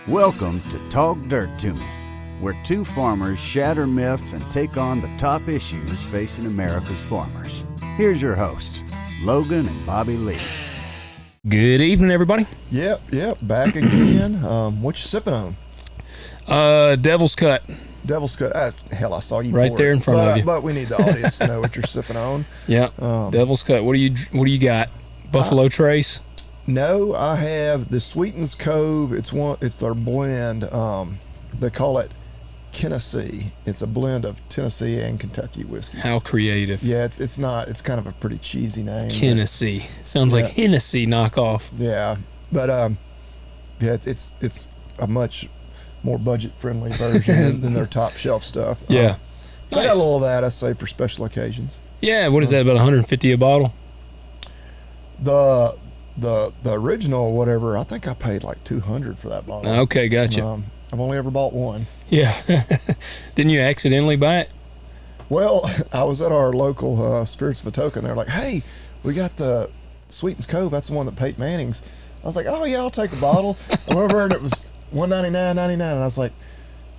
Welcome to Talk Dirt to Me, where two farmers shatter myths and take on the top issues facing America's farmers. Here's your hosts, Logan and Bobby Lee. Good evening, everybody. Yep, back again. What you sipping on? Devil's Cut. Devil's Cut. Hell, I saw you right pour there it. in front of you. But we need the audience to know what you're sipping on. Yeah, Devil's Cut. What do you got? Buffalo Trace. No, I have the Sweetens Cove. It's their blend. They call it Tennessee. It's a blend of Tennessee and Kentucky whiskey. How creative. Yeah, it's not. It's kind of a pretty cheesy name. Tennessee sounds like Hennessy knockoff. Yeah, but yeah, it's a much more budget friendly version than their top shelf stuff. Yeah, so nice. I got a little of that. I say for special occasions. Yeah, what is that? About 150 a bottle? The original whatever, I think I paid like $200 for that bottle. Okay, gotcha. I've only ever bought one. Yeah. Didn't you accidentally buy it? Well, I was at our local Spirits of Atoka, and they're like, "Hey, we got the Sweetens Cove. That's the one that Peyton Manning's." I was like, "Oh yeah, I'll take a bottle." I went over and it was $199.99, and I was like,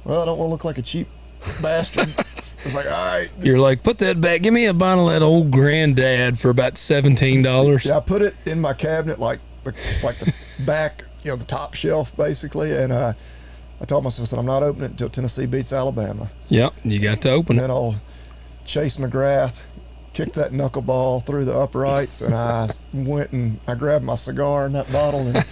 "Well, I don't want to look like a cheap bastard." I was like, "All right." You're like, "Put that back. Give me a bottle of that old Granddad for about $17. Yeah, I put it in my cabinet, like the back, the top shelf basically, and I told myself, I said, I'm not opening it until Tennessee beats Alabama. Yep, you got to open and it. Then I'll Chase McGrath kicked that knuckleball through the uprights, and I went and I grabbed my cigar in that bottle and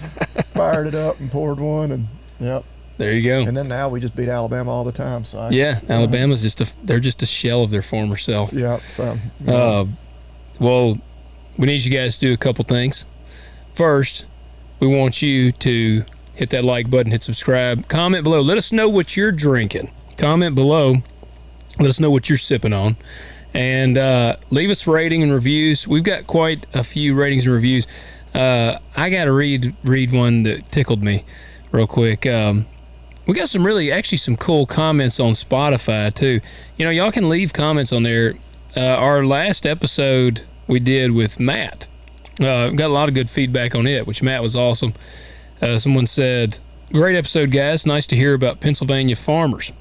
fired it up and poured one, and yep. There you go. And then now we just beat Alabama all the time. So Alabama's they're just a shell of their former self. Yeah. So. Well, we need you guys to do a couple things. First, we want you to hit that like button, hit subscribe, comment below. Let us know what you're drinking. Comment below. Let us know what you're sipping on, and leave us rating and reviews. We've got quite a few ratings and reviews. I got to read one that tickled me real quick. We got some cool comments on Spotify too. Y'all can leave comments on there. Our last episode we did with Matt, got a lot of good feedback on it, which Matt was awesome. Someone said, "Great episode, guys. Nice to hear about Pennsylvania farmers.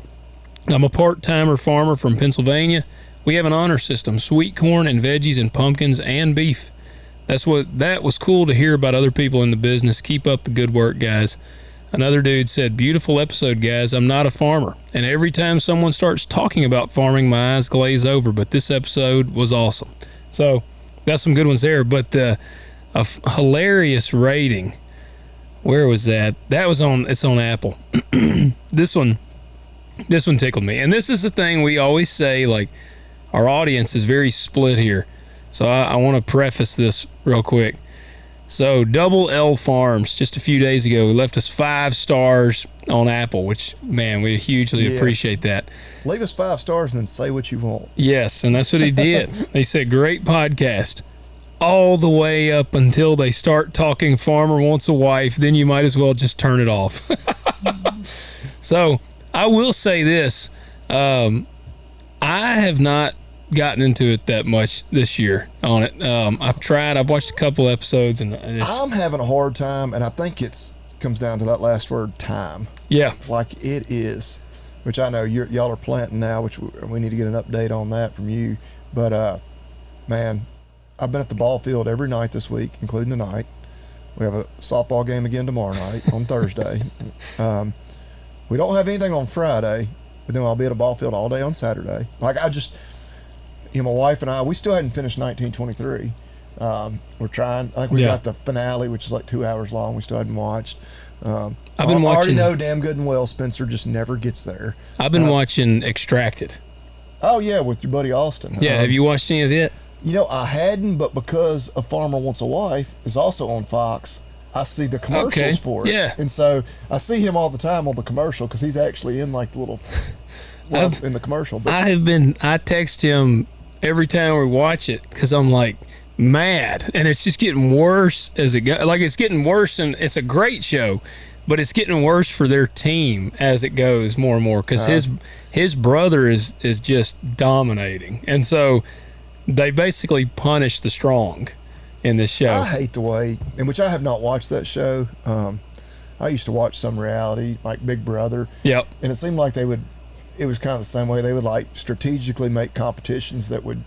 I'm a part-timer farmer from Pennsylvania. We have an honor system, sweet corn and veggies and pumpkins and beef. That was cool to hear about other people in the business. Keep up the good work, guys." Another dude said, "Beautiful episode, guys. I'm not a farmer, and every time someone starts talking about farming, my eyes glaze over, but this episode was awesome." So that's some good ones there, but a hilarious rating. Where was that? It's on Apple. This one tickled me. And this is the thing we always say, like, our audience is very split here. So I want to preface this real quick. So Double L Farms, just a few days ago, left us 5 stars on Apple, which, man, we hugely appreciate that. Leave us 5 stars and then say what you want. Yes, and that's what he did. They said, "Great podcast. All the way up until they start talking farmer wants a wife, then you might as well just turn it off." So I will say this. I have not gotten into it that much this year on it. I've watched a couple episodes, and I'm having a hard time, and I think it comes down to that last word, time. Yeah. Like it is, which I know y'all are planting now, which we need to get an update on that from you. But man, I've been at the ball field every night this week, including tonight. We have a softball game again tomorrow night on Thursday. We don't have anything on Friday, but then I'll be at a ball field all day on Saturday. Like my wife and I, we still hadn't finished 1923. We're trying. I think we got the finale, which is like 2 hours long. We still hadn't watched. I've been watching. I already know damn good and well Spencer just never gets there. I've been watching Extracted. Oh yeah, with your buddy Austin. Yeah, have you watched any of it? I hadn't, but because A Farmer Wants a Wife is also on Fox, I see the commercials for it. Yeah. And so I see him all the time on the commercial because he's actually in like the little in the commercial. But I text him every time we watch it because I'm like mad, and it's just getting worse as it goes. Like, it's getting worse, and it's a great show, but it's getting worse for their team as it goes more and more because his brother is just dominating, and so they basically punish the strong in this show. I hate the way in which I have not watched that show. I used to watch some reality like Big Brother. Yep. And it seemed like it was kind of the same way. They would like strategically make competitions that would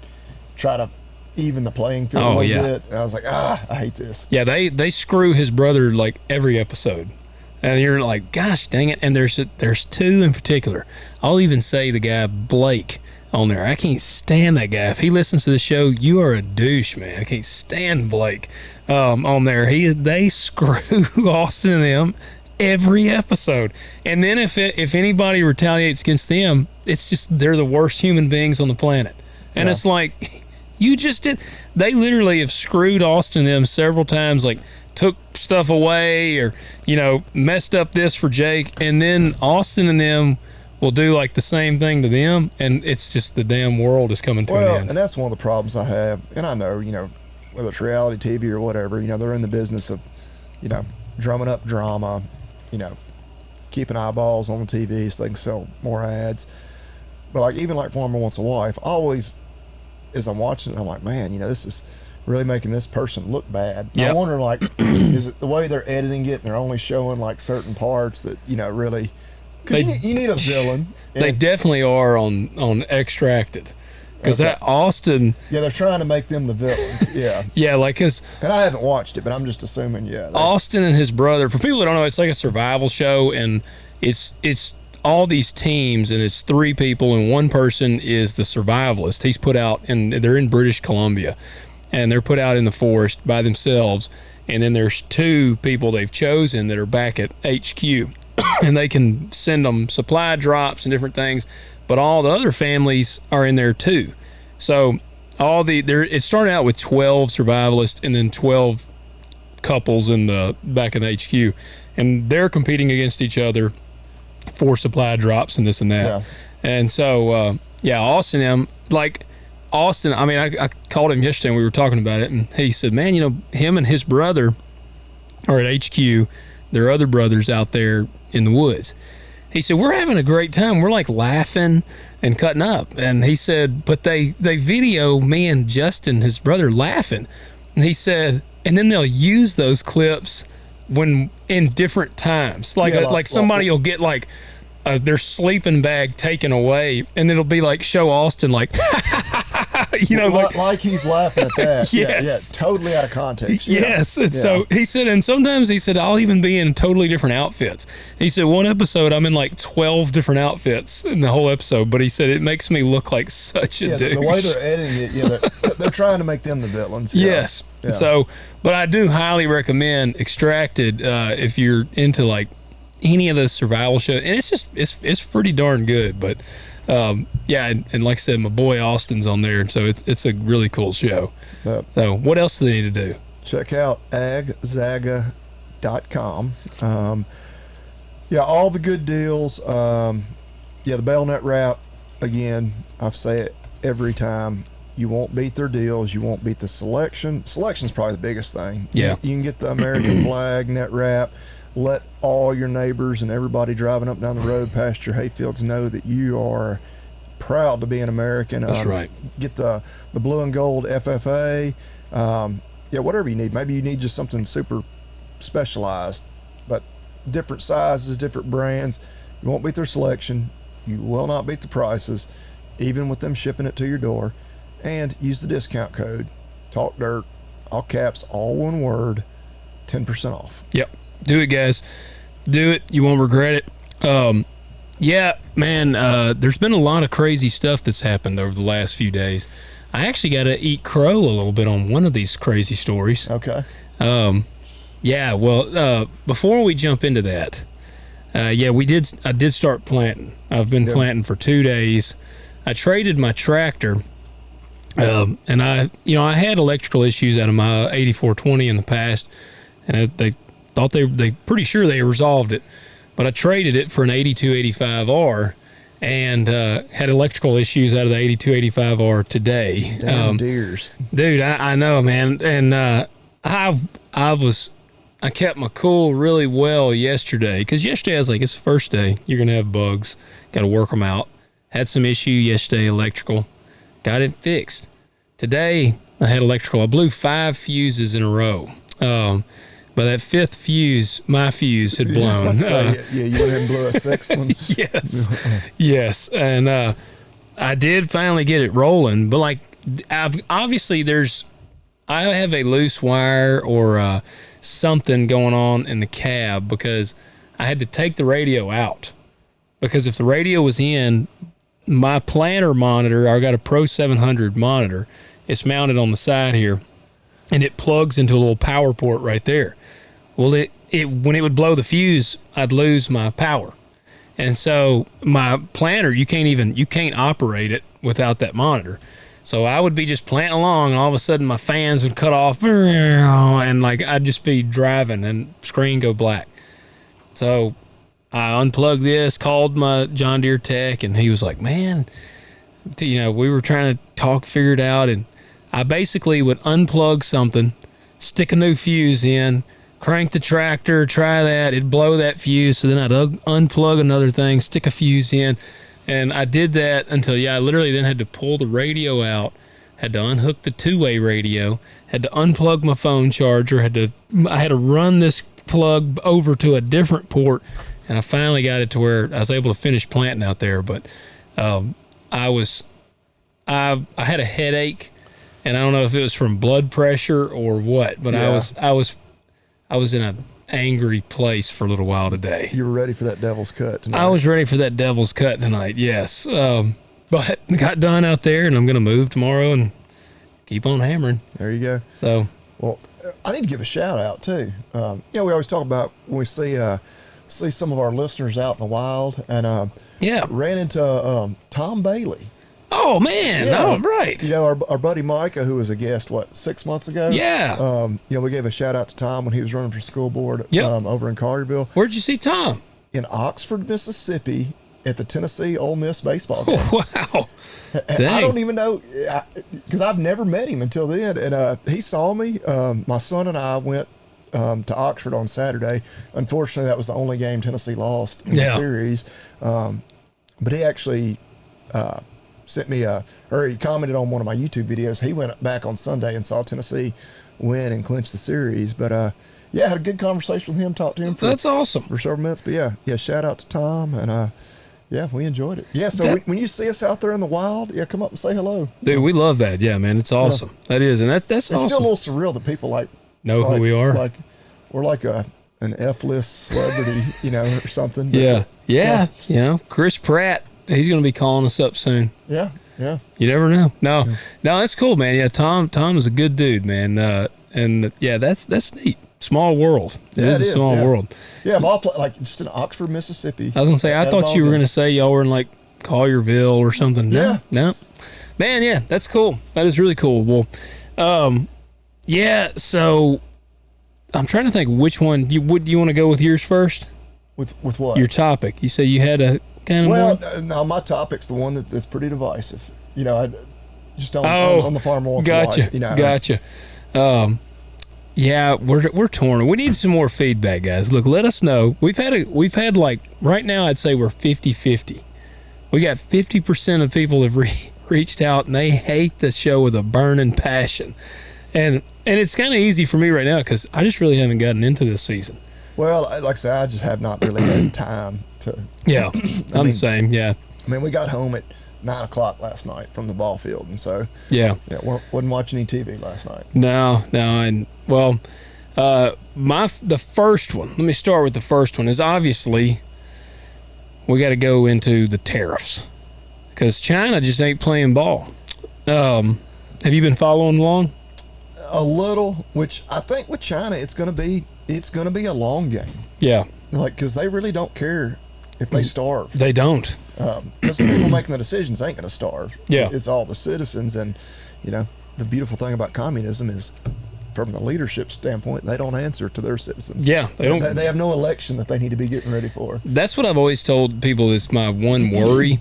try to even the playing field a little bit. And I was like, I hate this. Yeah, they screw his brother like every episode. And you're like, gosh dang it. And there's two in particular. I'll even say the guy Blake on there. I can't stand that guy. If he listens to the show, you are a douche, man. I can't stand Blake on there. They screw Austin and them every episode. And then if anybody retaliates against them, it's just they're the worst human beings on the planet. And it's like, you just did. They literally have screwed Austin and them several times, like took stuff away or, messed up this for Jake. And then Austin and them will do like the same thing to them. And it's just the damn world is coming to an end. And that's one of the problems I have. And I know, whether it's reality TV or whatever, they're in the business of, drumming up drama, keeping eyeballs on the TV so they can sell more ads. But like even like Farmer Wants a Wife, always as I'm watching it, I'm like, man, this is really making this person look bad. Yep. I wonder, like, is it the way they're editing it and they're only showing like certain parts that really? Because you need a villain. They definitely are on Extracted. Because that Austin... Yeah, they're trying to make them the villains. Yeah. Yeah, like his... And I haven't watched it, but I'm just assuming, Austin and his brother, for people that don't know, it's like a survival show, and it's all these teams, and it's three people, and one person is the survivalist. He's put out, and they're in British Columbia, and they're put out in the forest by themselves, and then there's two people they've chosen that are back at HQ, and they can send them supply drops and different things, but all the other families are in there too. So it started out with 12 survivalists and then 12 couples back in the HQ, and they're competing against each other for supply drops and this and that. Yeah. And so Austin, I mean, I called him yesterday and we were talking about it, and he said, man, him and his brother are at HQ. There are other brothers out there in the woods. He said, we're having a great time. We're like laughing and cutting up. And he said, but they video me and Justin, his brother, laughing. And he said, and then they'll use those clips when in different times. Like somebody will get like their sleeping bag taken away, and it'll be like show Austin like like he's laughing at that. Yes. Yeah, totally out of context. Yes. And so he said, and sometimes he said, I'll even be in totally different outfits. He said, one episode I'm in like 12 different outfits in the whole episode, but he said it makes me look like such a douche. The way they're editing it, they're trying to make them the villains. Yes. Yeah. So, but I do highly recommend Extracted if you're into like any of the survival shows, and it's pretty darn good. But and like I said, my boy Austin's on there, so it's a really cool show. Yep. So what else do they need to do? Check out agzaga.com. All the good deals. The Bailnet wrap, again, I say it every time. You won't beat their deals. You won't beat the selection. Selection's probably the biggest thing. Yeah. You can get the American flag net wrap. Let all your neighbors and everybody driving up down the road past your hayfields know that you are proud to be an American. That's right. Get the blue and gold FFA. Whatever you need. Maybe you need just something super specialized, but different sizes, different brands. You won't beat their selection. You will not beat the prices, even with them shipping it to your door. And use the discount code TALKDIRT, all caps, all one word, 10% off. Yep. Do it, guys. Do it. You won't regret it. There's been a lot of crazy stuff that's happened over the last few days. I actually got to eat crow a little bit on one of these crazy stories. Okay. Before we jump into that, I did start planting. I've been planting for 2 days. I traded my tractor, and I had electrical issues out of my 8420 in the past, and they thought they pretty sure they resolved it, but I traded it for an 8285R and had electrical issues out of the 8285R today. Damn deers. Dude, I know, man. And I kept my cool really well yesterday, because yesterday I was like, it's the first day. You're going to have bugs. Got to work them out. Had some issue yesterday, electrical. Got it but I had electrical. I blew 5 fuses in a row. By that fifth fuse, my fuse had Yeah, I blown. was about to say, yeah, you went ahead and blew a sixth one. Yes. And I did finally get it rolling, but like obviously I have a loose wire or something going on in the cab because I had to take the radio out. Because if the radio was in, my planter monitor, I got a Pro 700 monitor. It's mounted on the side here, and it plugs into a little power port right there. Well, it when it would blow the fuse, I'd lose my power. And so my planter, you can't operate it without that monitor. So I would be just planting along, and all of a sudden my fans would cut off, and like I'd just be driving and screen go black. So I unplugged this, called my John Deere tech, and he was like, man, we were trying to talk, figure it out. And I basically would unplug something, stick a new fuse in, crank the tractor, try that, it'd blow that fuse. So then I'd unplug another thing, stick a fuse in. And I did that until, I literally then had to pull the radio out, had to unhook the two-way radio, had to unplug my phone charger, I had to run this plug over to a different port, and I finally got it to where I was able to finish planting out there. But I had a headache, and I don't know if it was from blood pressure or what, but Yeah. I was in an angry place for a little while today. You were ready for that devil's cut tonight. I was ready for that devil's cut tonight, yes. But got done out there, and I'm going to move tomorrow and keep on hammering. There you go. So, Well, I need to give a shout out too. We always talk about when we see some of our listeners out in the wild, and ran into Tom Bailey. Oh man, Yeah. oh, right. Our buddy Micah, who was a guest, 6 months ago? Yeah. We gave a shout out to Tom when he was running for school board Yep. over in Collierville. Where'd you see Tom? In Oxford, Mississippi, at the Tennessee Ole Miss baseball game. Wow. And I Dang. don't even know, because I've never met him until then. And he saw me. My son and I went to Oxford on Saturday. Unfortunately, that was the only game Tennessee lost in the series. But he actually sent me he commented on one of my YouTube videos. He went back on Sunday and saw Tennessee win and clinch the series. But had a good conversation with him, talked to him That's awesome. for several minutes. But shout out to Tom, and we enjoyed it. Yeah, so when you see us out there in the wild, come up and say hello. Dude, we love that. Yeah, man, it's awesome. That is, and that's It's awesome. still a little surreal that people Know who we are. Like we're like an F-list celebrity, or something. But, Yeah. Chris Pratt, he's going to be calling us up soon. Yeah. You never know. No, that's cool, man. Yeah, Tom is a good dude, man. And that's neat. Small world. It is a small world. Yeah, of all just in Oxford, Mississippi. I was gonna say, I thought you were gonna say y'all were in like Collierville or something. No, man. Yeah, that's cool. That is really cool. Well, So I'm trying to think which one do you want to go with yours first? With what? Your topic. You say you had a kind of one? No, my topic's the one that's pretty divisive. I just on the farmer wants gotcha. a wife. Gotcha. We're torn. We need some more feedback, guys. Look, let us know. We've had like right now, I'd say we're 50-50. We got 50% of people have reached out and they hate the show with a burning passion, and it's kind of easy for me right now because I just really haven't gotten into this season. Well, like I say, I just have not really had time to. Yeah, I'm the same. Yeah. I mean, we got home at 9:00 last night from the ball field, and so wasn't watching any TV last night. No, and well, the first one. Let me start with the first one. Is obviously we got to go into the tariffs because China just ain't playing ball. Have you been following along? A little, which I think with China, it's gonna be a long game. Yeah, because they really don't care if they starve. They don't. Because the people making the decisions ain't going to starve. Yeah. It's all the citizens. And, the beautiful thing about communism is, from the leadership standpoint, they don't answer to their citizens. Yeah. They don't. They have no election that they need to be getting ready for. That's what I've always told people is my one worry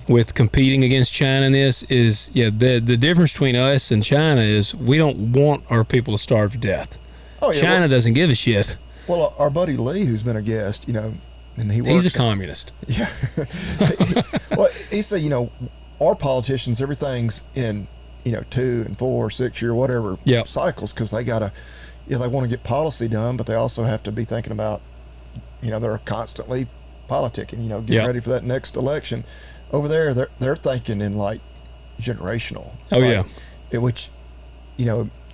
with competing against China in this is, the difference between us and China is we don't want our people to starve to death. Oh, yeah. China doesn't give a shit. Well, our buddy Lee, who's been a guest, and he's a communist. Yeah. He said, our politicians, everything's in, 2 and 4, 6 year, whatever cycles, because they got to, they want to get policy done, but they also have to be thinking about, they're constantly politicking, getting ready for that next election. Over there, they're thinking in like generational. Which,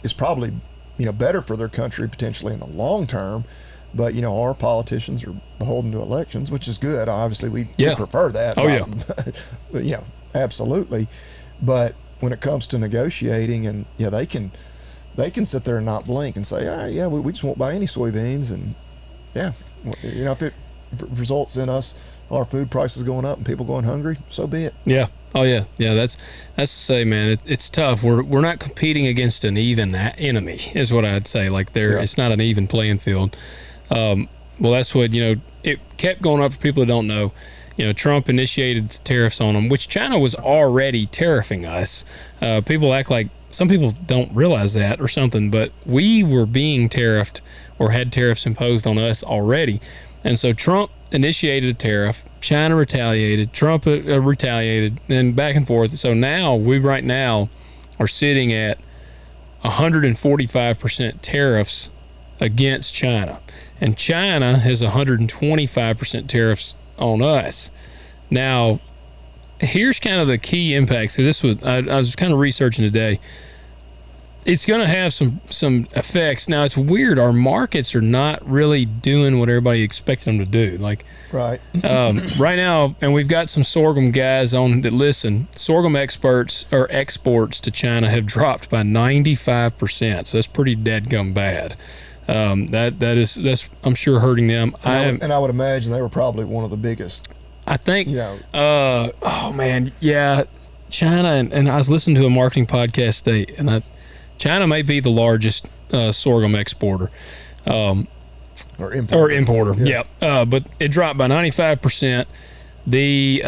is probably, better for their country potentially in the long term. But, our politicians are beholden to elections, which is good. Obviously, we prefer that. Absolutely. But when it comes to negotiating, and they can sit there and not blink and say, we just won't buy any soybeans, and if it results in our food prices going up and people going hungry, so be it. That's to say, man, it's tough. We're not competing against an even enemy, is what I'd say. Like it's not an even playing field. Well, that's what it kept going up for people that don't know. Trump initiated tariffs on them, which China was already tariffing us. People act like some people don't realize that or something, but we were being tariffed or had tariffs imposed on us already. And so Trump initiated a tariff, China retaliated, Trump retaliated, then back and forth. So now we right now are sitting at 145% tariffs against China. And China has 125% tariffs on us. Now, here's kind of the key impacts. So I was kind of researching today. It's going to have some effects. Now, it's weird. Our markets are not really doing what everybody expected them to do. Right now, and we've got some sorghum guys on that listen. Sorghum exports to China have dropped by 95%. So that's pretty dadgum bad. That's I'm sure hurting them. And I would imagine they were probably one of the biggest. I think. China and I was listening to a marketing podcast today, and China may be the largest sorghum exporter, or importer. But it dropped by 95%. The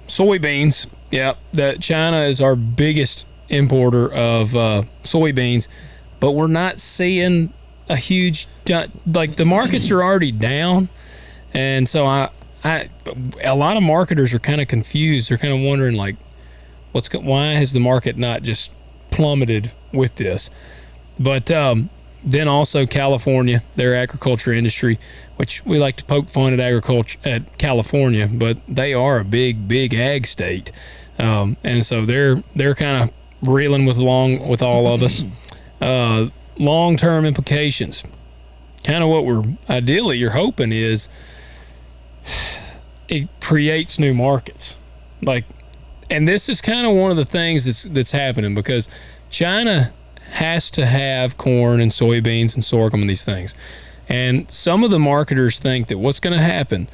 soybeans, that China is our biggest importer of soybeans, but we're not seeing a huge, the markets are already down, and so a lot of marketers are kind of confused. They're kind of wondering why has the market not just plummeted with this? But then also California, their agriculture industry, which we like to poke fun at California, but they are a big ag state, and so they're kind of reeling with all of us. Long-term implications. Kind of what you're hoping is it creates new markets. And this is kind of one of the things that's happening, because China has to have corn and soybeans and sorghum and these things. And some of the marketers think that what's going to happen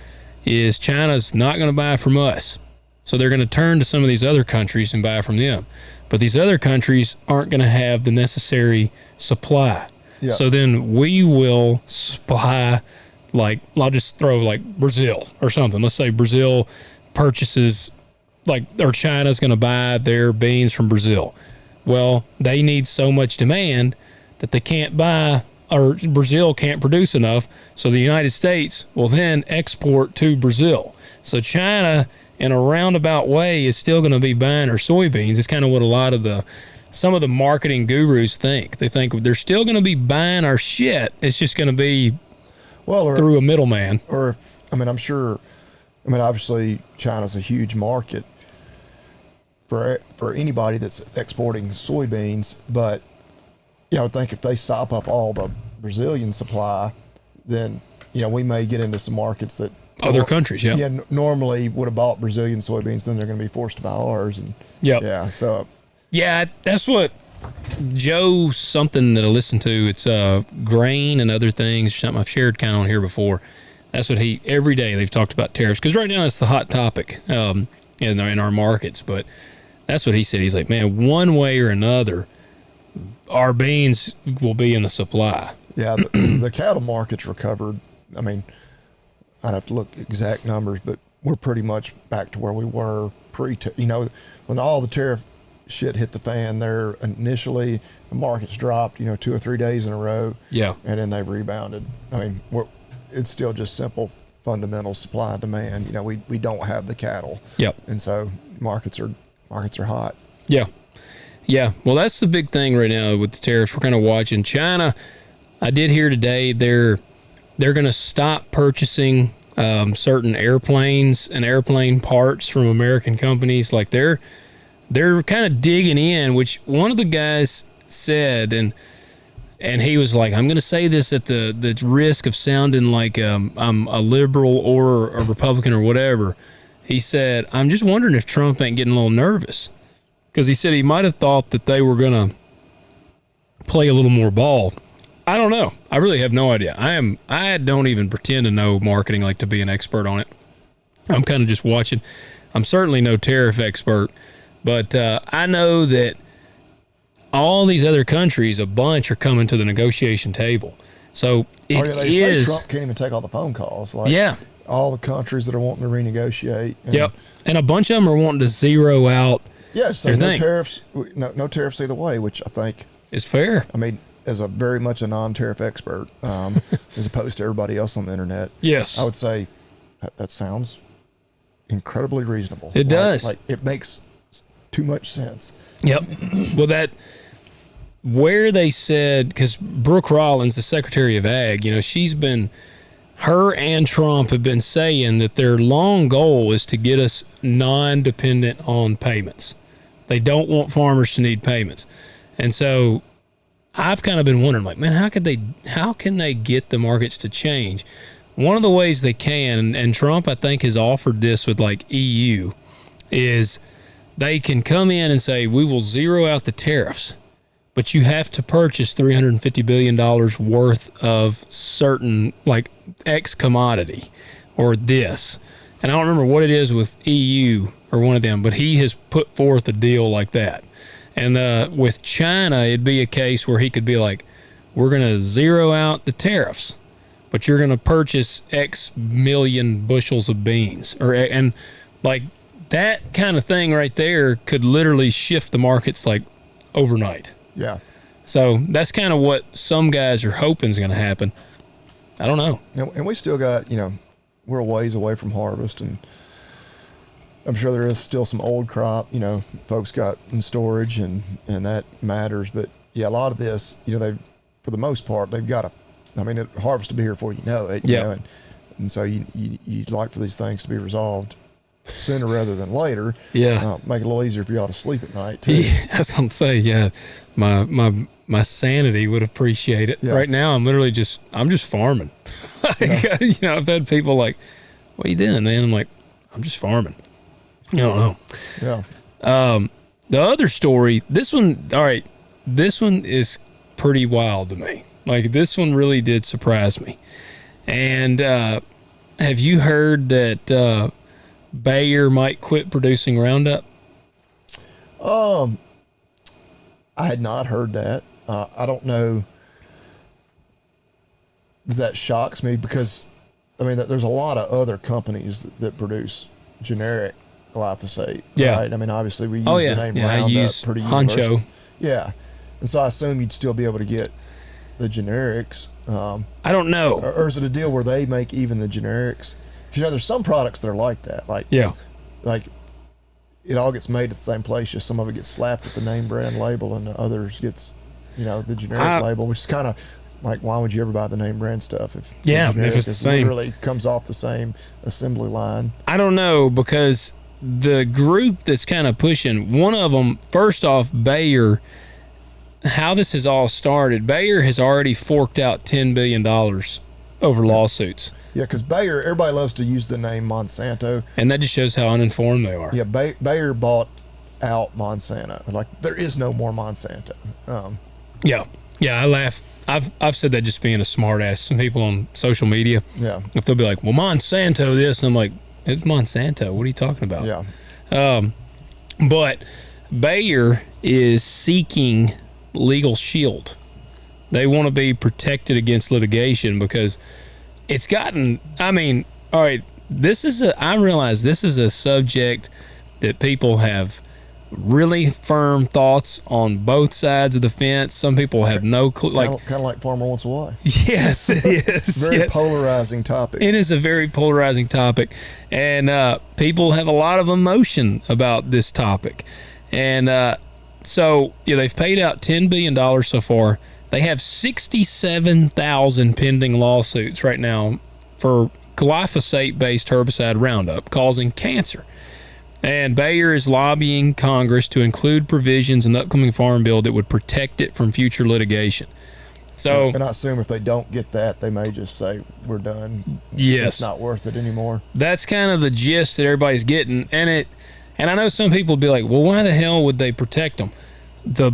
is China's not going to buy from us. So they're going to turn to some of these other countries and buy from them. But these other countries aren't going to have the necessary supply. Yeah. So then we will supply, I'll just throw Brazil or something. Let's say Brazil purchases, or China's going to buy their beans from Brazil. Well, they need so much demand that they can't buy, or Brazil can't produce enough. So the United States will then export to Brazil. So China, in a roundabout way, is still going to be buying our soybeans. It's kind of what some of the marketing gurus think. They think they're still going to be buying our shit. It's just going to be through a middleman. I'm sure. Obviously, China's a huge market for anybody that's exporting soybeans. But I would think if they sop up all the Brazilian supply, then we may get into some markets that other countries, normally would have bought Brazilian soybeans, then they're going to be forced to buy ours. And that's what Joe something that I listen to. It's grain and other things, something I've shared kind of on here before. That's what every day they've talked about tariffs, because right now it's the hot topic in our markets. But that's what he said. He's like, man, one way or another, our beans will be in the supply. Yeah, the cattle market's recovered. I'd have to look exact numbers, but we're pretty much back to where we were when all the tariff shit hit the fan there. Initially, the markets dropped, 2 or 3 days in a row. Yeah. And then they've rebounded. It's still just simple fundamental supply and demand. We don't have the cattle. Yep. And so markets are hot. Yeah. Yeah. Well, that's the big thing right now with the tariffs. We're kind of watching China. I did hear today they're going to stop purchasing certain airplanes and airplane parts from American companies. Like they're kind of digging in, which one of the guys said, and he was like, I'm going to say this at the risk of sounding like I'm a liberal or a Republican or whatever. He said, I'm just wondering if Trump ain't getting a little nervous, because he said he might have thought that they were going to play a little more ball. I don't know. I really have no idea. I don't even pretend to know marketing, like to be an expert on it. I'm kind of just watching. I'm certainly no tariff expert, but I know that all these other countries, a bunch are coming to the negotiation table. So they say Trump can't even take all the phone calls. Like, yeah. All the countries that are wanting to renegotiate. Yep. And a bunch of them are wanting to zero out. Yeah, so no tariffs, no tariffs either way, which I think is fair. I mean, as a very much a non-tariff expert, as opposed to everybody else on the internet, yes, I would say that sounds incredibly reasonable. It does. Like it makes too much sense. Yep. Well, where they said, because Brooke Rollins, the Secretary of Ag, her and Trump have been saying that their long goal is to get us non-dependent on payments. They don't want farmers to need payments. And so I've kind of been wondering, like, man, how can they get the markets to change? One of the ways they can, and Trump, I think, has offered this with like EU, is they can come in and say, we will zero out the tariffs, but you have to purchase $350 billion worth of certain, like, X commodity or this. And I don't remember what it is with EU or one of them, but he has put forth a deal like that. And with China, it'd be a case where he could be like, we're going to zero out the tariffs, but you're going to purchase X million bushels of beans. And like that kind of thing right there could literally shift the markets like overnight. Yeah. So that's kind of what some guys are hoping is going to happen. I don't know. And we still got, we're a ways away from harvest, and I'm sure there is still some old crop, folks got in storage, and that matters. But yeah, a lot of this, for the most part, they've got harvest to be here before you know it. Yeah. And so you'd like for these things to be resolved sooner rather than later. Yeah. Make it a little easier for y'all to sleep at night too. Yeah, I was going to say, yeah, my sanity would appreciate it. Yeah. Right now, I'm just farming. I've had people like, what are you doing, man? I'm like, I'm just farming. I don't know. Yeah. The other story, this one is pretty wild to me. Like, this one really did surprise me. And have you heard that Bayer might quit producing Roundup? I had not heard that. I don't know. That shocks me because, there's a lot of other companies that produce generic glyphosate. Yeah. Right? Obviously we use the name Roundup. I use pretty Honcho. universal. Yeah. And so I assume you'd still be able to get the generics. I don't know. Or is it a deal where they make even the generics? Because, there's some products that are like that. Like it all gets made at the same place, just some of it gets slapped with the name brand label and the others gets, the generic label, which is kind of like, why would you ever buy the name brand stuff if it's the same? Literally comes off the same assembly line. I don't know, because the group that's kind of pushing, one of them, first off, Bayer, how this has all started, Bayer has already forked out $10 billion over lawsuits. Yeah, because Bayer, everybody loves to use the name Monsanto. And that just shows how uninformed they are. Yeah, Bayer bought out Monsanto. Like, there is no more Monsanto. Yeah, I laugh. I've said that just being a smart ass. Some people on social media, if they'll be like, well, Monsanto this, and I'm like, it's Monsanto. What are you talking about? Yeah. But Bayer is seeking legal shield. They want to be protected against litigation because it's gotten, all right, I realize this is a subject that people have really firm thoughts on both sides of the fence. Some people have no clue. Kind of like Farmer Wants a Wife. Yes, it is. Very polarizing topic. It is a very polarizing topic. And people have a lot of emotion about this topic. And so they've paid out $10 billion so far. They have 67,000 pending lawsuits right now for glyphosate-based herbicide Roundup causing cancer. And Bayer is lobbying Congress to include provisions in the upcoming farm bill that would protect it from future litigation. So, and I assume if they don't get that, they may just say, we're done. Yes. It's not worth it anymore. That's kind of the gist that everybody's getting. And I know some people would be like, well, why the hell would they protect them? The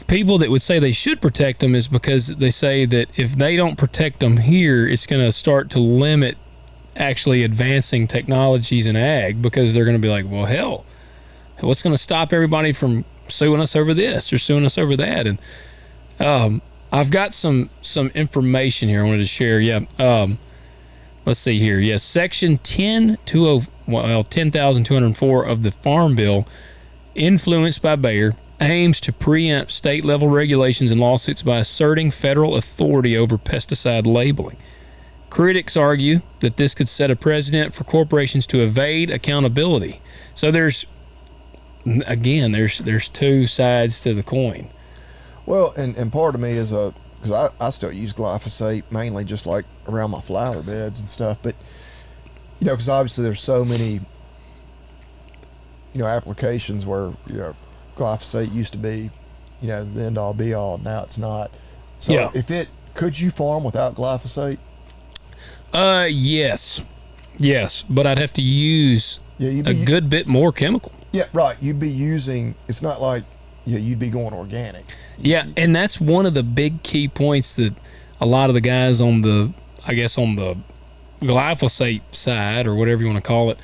people that would say they should protect them is because they say that if they don't protect them here, it's going to start to limit actually advancing technologies in ag, because they're going to be like, well, hell, what's going to stop everybody from suing us over this or suing us over that? And I've got some information here I wanted to share. Let's see here. Yes, Section 10,204 of the Farm Bill, influenced by Bayer, aims to preempt state-level regulations and lawsuits by asserting federal authority over pesticide labeling. Critics argue that this could set a precedent for corporations to evade accountability. So there's two sides to the coin. Well, and part of me is because I still use glyphosate mainly just like around my flower beds and stuff, but because obviously there's so many applications where glyphosate used to be the end all be all. Now it's not. So Yeah. could you farm without glyphosate? Yes, but I'd have to use a good bit more chemical. Yeah, right. You'd be using. It's not like you'd be going organic. Yeah, and that's one of the big key points that a lot of the guys on the glyphosate side, or whatever you want to call it,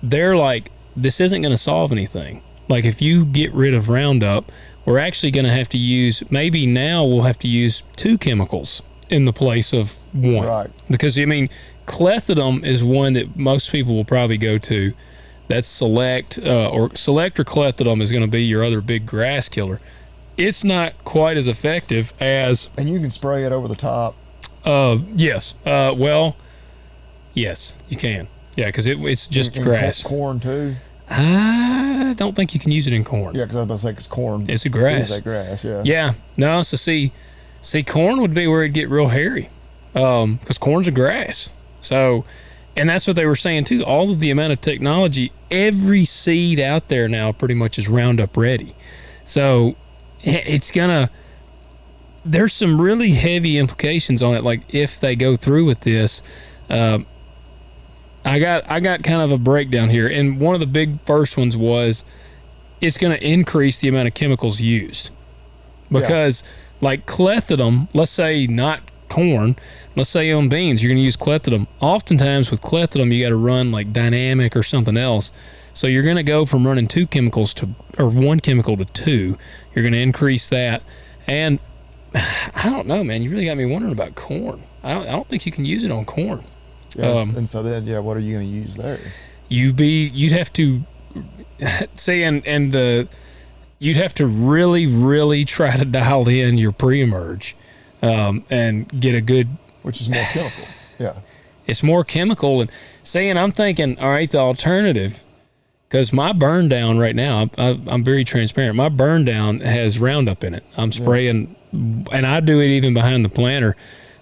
they're like, this isn't going to solve anything. Like, if you get rid of Roundup, we're actually going to have to use, maybe now we'll have to use 2 chemicals in the place of 1. Right. Because, clethodim is one that most people will probably go to. That's Select or clethodim is going to be your other big grass killer. It's not quite as effective as... And you can spray it over the top. Yes. Yes, you can. Yeah, because it's just in grass. Corn, too? I don't think you can use it in corn. Yeah, because I was about to say, because corn... It's a grass. It is a grass, yeah. Yeah. No, so see, corn would be where it'd get real hairy. Because corn's a grass. So... And that's what they were saying, too. All of the amount of technology, every seed out there now pretty much is Roundup ready. So it's going to... There's some really heavy implications on it. Like, if they go through with this, I got kind of a breakdown here. And one of the big first ones was it's going to increase the amount of chemicals used. Because, like clethodim, let's say not corn, let's say on beans, you're going to use clethodim. Oftentimes with clethodim, you got to run like dynamic or something else. So you're going to go from running 2 chemicals to, or 1 chemical to 2. You're going to increase that. And I don't know, man, you really got me wondering about corn. I don't think you can use it on corn. Yes, and so then, what are you going to use there? You'd have to say, you'd have to really, really try to dial in your pre-emerge. And get a good... Which is more chemical. Yeah. It's more chemical. And I'm thinking, all right, the alternative, because my burn down right now, I'm very transparent. My burn down has Roundup in it. I'm spraying, and I do it even behind the planter.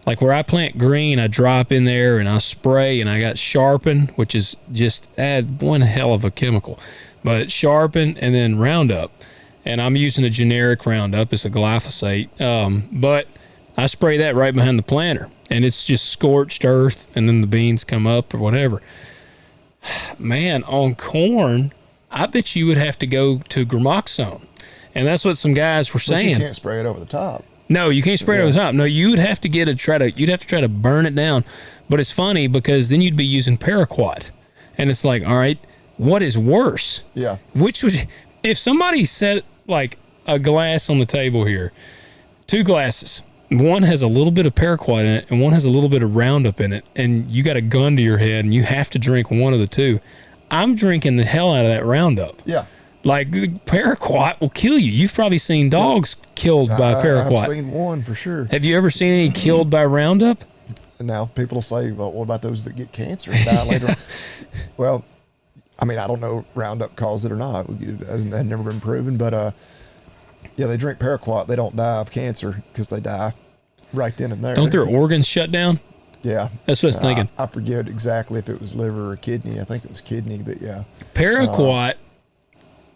Like where I plant green, I drop in there and I spray, and I got Sharpen, which is just add one hell of a chemical. But Sharpen and then Roundup. And I'm using a generic Roundup. It's a glyphosate. But I spray that right behind the planter, and it's just scorched earth, and then the beans come up or whatever. Man, on corn, I bet you would have to go to Gramoxone. And that's what some guys were saying. But you can't spray it over the top. No, you can't spray it over the top. No, you would have to you'd have to try to burn it down. But it's funny because then you'd be using paraquat. And it's like, all right, what is worse? Yeah. If somebody set like a glass on the table here, 2 glasses, one has a little bit of paraquat in it and one has a little bit of Roundup in it, and you got a gun to your head and you have to drink one of the 2. I'm drinking the hell out of that Roundup. Yeah. Like, paraquat will kill you. You've probably seen dogs killed by paraquat. I've seen one for sure. Have you ever seen any killed by Roundup? And now people say, well, what about those that get cancer and die later on? Well, I mean, I don't know if Roundup caused it or not. It had never been proven, but Yeah, they drink paraquat. They don't die of cancer because they die right then and there. Don't their organs shut down? Yeah. That's what I was thinking. I forget exactly if it was liver or kidney. I think it was kidney, but yeah. Paraquat,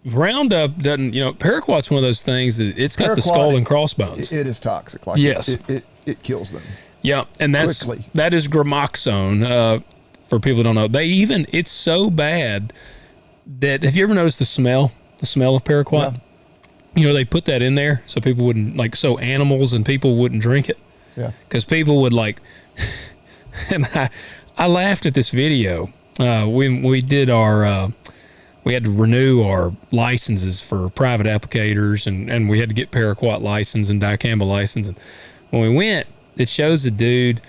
Roundup doesn't, paraquat's one of those things that it's got the skull and crossbones. It is toxic. Like yes. It kills them. Yeah, and that is gramoxone. For people who don't know, it's so bad that, have you ever noticed the smell of paraquat? Yeah. They put that in there so people wouldn't, so animals and people wouldn't drink it. Yeah. Because people would and I laughed at this video. We did we had to renew our licenses for private applicators, and we had to get paraquat license and dicamba license. And when we went, it shows the dude,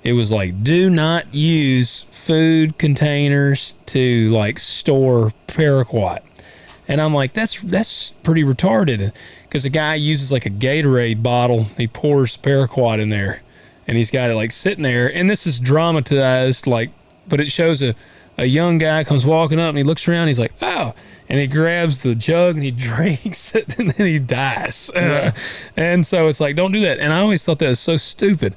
it was do not use food containers to store paraquat. And I'm like, that's pretty retarded, because the guy uses a Gatorade bottle. He pours paraquat in there, and he's got it sitting there. And this is dramatized, but it shows a young guy comes walking up and he looks around. He's like, oh, and he grabs the jug and he drinks it, and then he dies. Yeah. And so it's don't do that. And I always thought that was so stupid.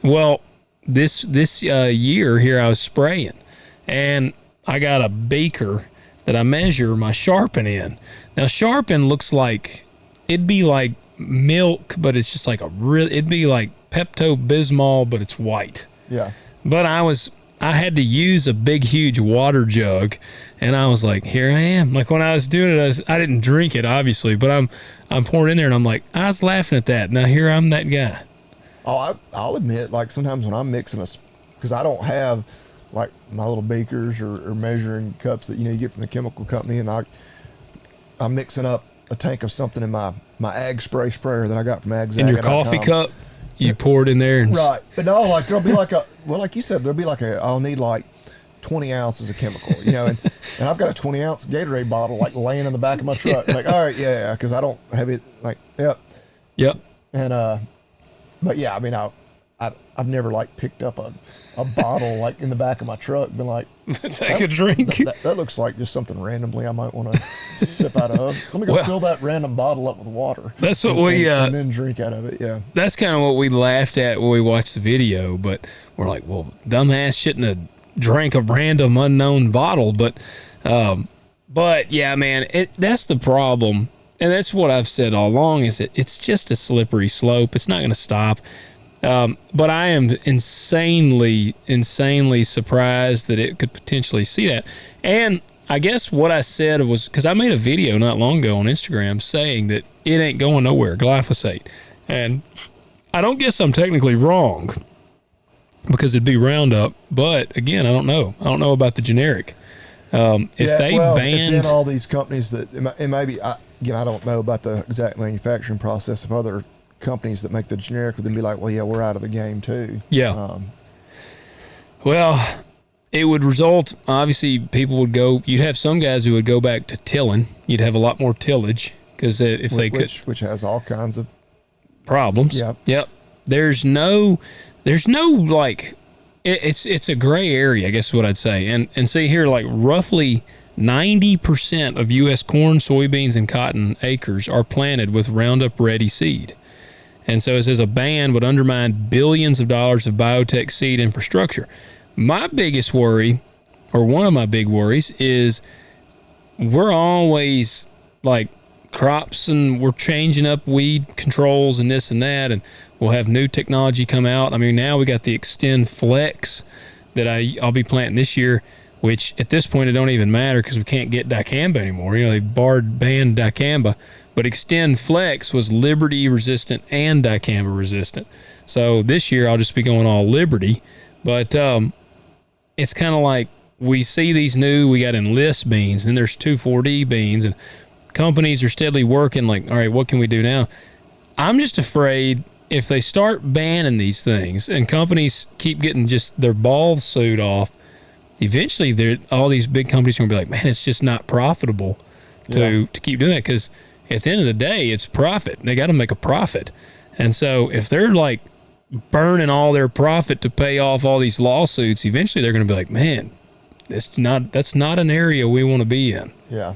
Well, this year here, I was spraying, and I got a beaker that I measure my sharpen in. Now, sharpen looks it'd be like milk, but it's just it'd be like Pepto-Bismol, but it's white. Yeah. But I had to use a big, huge water jug, and I was here I am. When I was doing it, I didn't drink it, obviously, but I'm pouring in there, and I'm I was laughing at that. Now here I'm that guy. Oh, I'll admit, sometimes when I'm mixing because I don't have my little beakers or measuring cups that you get from the chemical company, and I'm mixing up a tank of something in my ag sprayer that I got from Ag. In your coffee cup, you pour it in there, and right. But no, there'll be like you said, there'll be I'll need 20 ounces of chemical, and I've got a 20-ounce Gatorade bottle laying in the back of my truck. All right, yeah, because I don't have it. Yep. And but yeah, I mean, I've never picked up a bottle in the back of my truck, been take a drink. That looks like just something randomly I might want to sip out of. Let me go fill that random bottle up with water. That's what and then drink out of it. Yeah, that's kind of what we laughed at when we watched the video. But we're well, dumbass shouldn't have drank a random unknown bottle. But yeah, man, that's the problem. And that's what I've said all along, is that it's just a slippery slope. It's not going to stop. But I am insanely surprised that it could potentially see that. And I guess what I said was, because I made a video not long ago on Instagram saying that it ain't going nowhere, glyphosate. And I don't guess I'm technically wrong, because it'd be Roundup. But again, I don't know. I don't know about the generic. If then all these companies that it may be, I don't know about the exact manufacturing process of other companies that make the generic would then be well, yeah, we're out of the game too. Yeah. Well, it would result, obviously, you'd have some guys who would go back to tilling. You'd have a lot more tillage, because which has all kinds of problems. Yep. There's no it's a gray area, I guess is what I'd say. And see here, roughly 90% of U.S. corn, soybeans, and cotton acres are planted with Roundup Ready seed. And so it says a ban would undermine billions of dollars of biotech seed infrastructure. My biggest worry, or one of my big worries, is we're always crops, and we're changing up weed controls and this and that, and we'll have new technology come out. I mean, now we got the Extend Flex that I'll be planting this year, which at this point it don't even matter because we can't get dicamba anymore. They banned dicamba. But Extend Flex was Liberty resistant and dicamba resistant. So this year I'll just be going all Liberty. But it's kind of we see these we got Enlist beans, and there's 2,4-D beans, and companies are steadily working all right, what can we do now? I'm just afraid if they start banning these things and companies keep getting just their balls sewed off, eventually all these big companies are going to be man, it's just not profitable to keep doing that, because at the end of the day, it's profit. They got to make a profit. And so if they're burning all their profit to pay off all these lawsuits, eventually they're going to be man, that's not an area we want to be in. Yeah.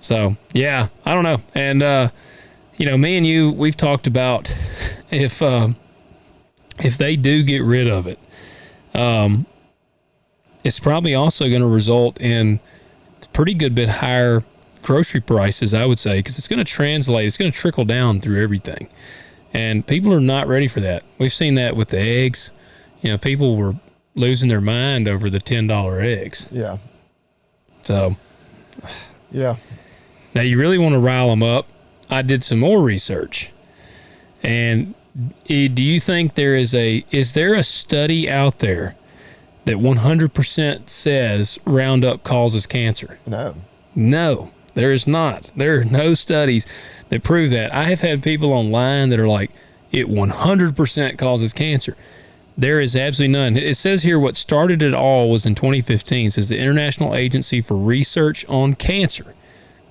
So, yeah, I don't know. And me and you, we've talked about if they do get rid of it, it's probably also going to result in a pretty good bit higher grocery prices, I would say, because it's going to trickle down through everything. And people are not ready for that. We've seen that with the eggs. People were losing their mind over the $10 eggs. Yeah. So, yeah. Now you really want to rile them up. I did some more research. And do you think is there a study out there that 100% says Roundup causes cancer? No, there is not. There are no studies that prove that. I have had people online that are like, it 100% causes cancer. There is absolutely none. It says here what started it all was in 2015. It says the International Agency for Research on Cancer,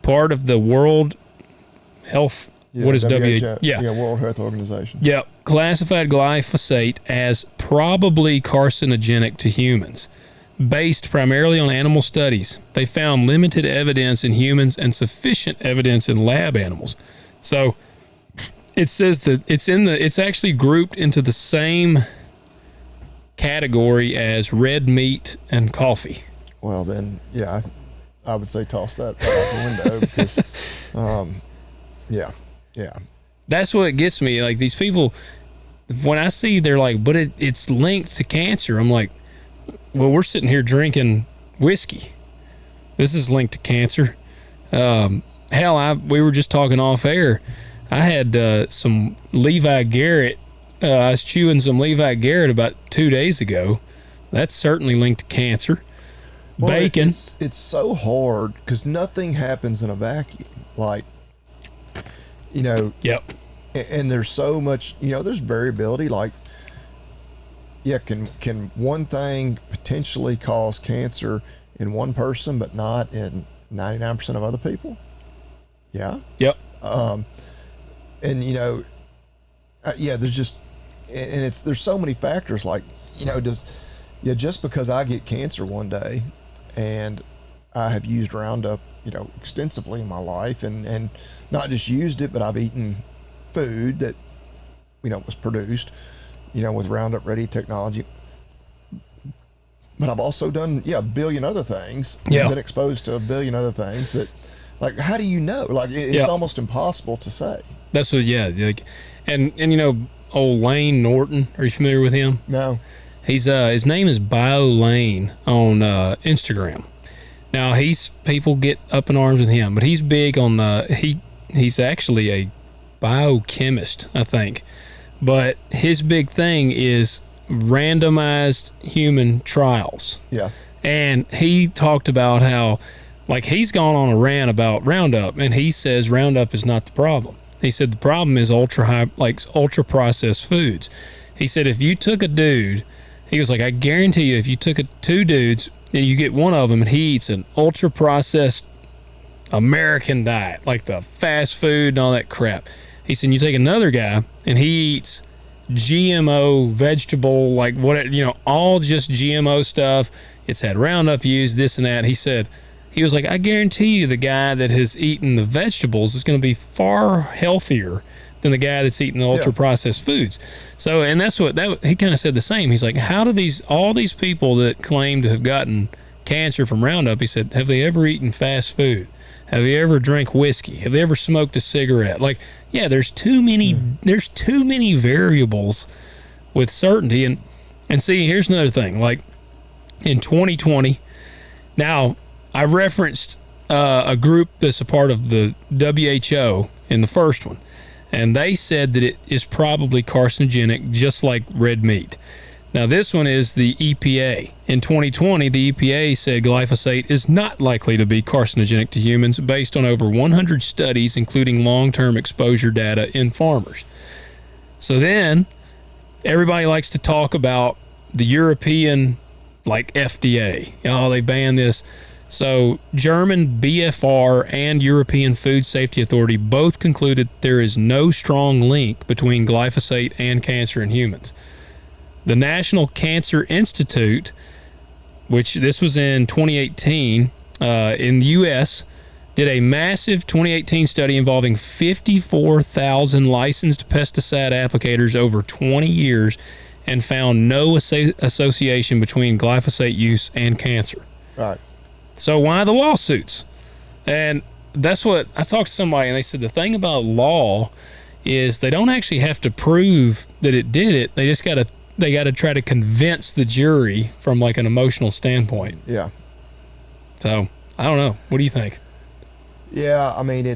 part of the World Health. What is WHO? Yeah, World Health Organization. Yep, classified glyphosate as probably carcinogenic to humans. Based primarily on animal studies, they found limited evidence in humans and sufficient evidence in lab animals. So it says that it's actually grouped into the same category as red meat and coffee. Well, then, yeah, I would say toss that out the window because, yeah. That's what gets me. Like, these people, when I see they're like, but it's linked to cancer, I'm like, well, we're sitting here drinking whiskey. This is linked to cancer. Hell, we were just talking off air. I had some Levi Garrett. I was chewing some Levi Garrett about 2 days ago. That's certainly linked to cancer. Well, Bacon. It's so hard because nothing happens in a vacuum. Like, Yep. And there's so much, there's variability. Like, yeah, can one thing potentially cause cancer in one person, but not in 99% of other people? Yeah. Yep. There's just, and there's so many factors. Like, just because I get cancer one day, and I have used Roundup, extensively in my life, and not just used it, but I've eaten food that, was produced, with Roundup Ready technology. But I've also done, a billion other things. Yeah. Been exposed to a billion other things that, like, how do you know? Like, it's almost impossible to say. That's what, like, and old Lane Norton, are you familiar with him? No. He's his name is Bio Lane on Instagram. Now people get up in arms with him, but he's big on he's actually a biochemist, I think. But his big thing is randomized human trials. Yeah. And he talked about how, like, he's gone on a rant about Roundup, and he says Roundup is not the problem. He said the problem is ultra processed foods. He said if you took a dude, he was like, I guarantee you, if you took two dudes and you get one of them and he eats an ultra processed American diet, like the fast food and all that crap. He said you take another guy and he eats GMO vegetable, like all just GMO stuff. It's had Roundup used, this and that. He was like, I guarantee you the guy that has eaten the vegetables is going to be far healthier than the guy that's eating the ultra processed foods. So, and that's what he kind of said the same. He's like, how do all these people that claim to have gotten cancer from Roundup, he said, have they ever eaten fast food? Have they ever drank whiskey? Have they ever smoked a cigarette? Like, yeah, there's too many variables with certainty. And see, here's another thing. Like, in 2020, now I referenced a group that's a part of the WHO in the first one, and they said that it is probably carcinogenic, just like red meat. Now, this one is the EPA. In 2020, the EPA said glyphosate is not likely to be carcinogenic to humans based on over 100 studies, including long-term exposure data in farmers. So then, everybody likes to talk about the European, like, FDA. They banned this. So German BFR and European Food Safety Authority both concluded there is no strong link between glyphosate and cancer in humans. The National Cancer Institute, which this was in 2018, in the U.S., did a massive 2018 study involving 54,000 licensed pesticide applicators over 20 years and found no association between glyphosate use and cancer. Right. So why the lawsuits? And that's what I talked to somebody, and they said the thing about law is they don't actually have to prove that it did it. They just got to try to convince the jury from like an emotional standpoint. Yeah. So I don't know. What do you think? Yeah, I mean, I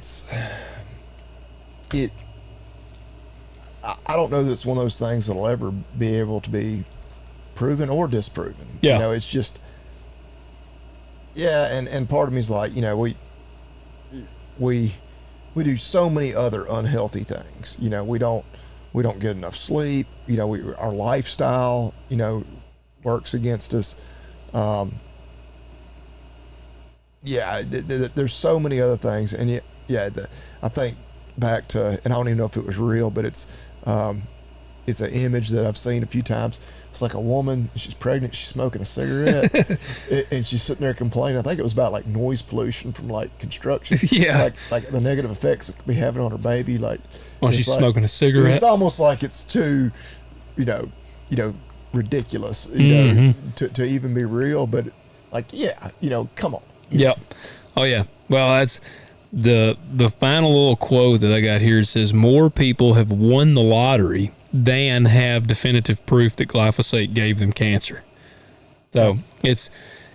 don't know that it's one of those things that'll ever be able to be proven or disproven. Yeah. You know, it's just, yeah, and part of me is like, you know, we do so many other unhealthy things. You know, we don't get enough sleep. You know, our lifestyle, you know, works against us. Yeah, there's so many other things, and I think back to, and I don't even know if it was real, but it's an image that I've seen a few times. It's like a woman, she's pregnant, she's smoking a cigarette, and she's sitting there complaining. I think it was about like noise pollution from like construction, like the negative effects it could be having on her baby. Like, well, she's like, smoking a cigarette. It's almost like it's too, you know, ridiculous, you know, to even be real. But like, yeah, you know, come on. Yep. Oh yeah. Well, that's the final little quote that I got here. It says more people have won the lottery than have definitive proof that glyphosate gave them cancer. So it's,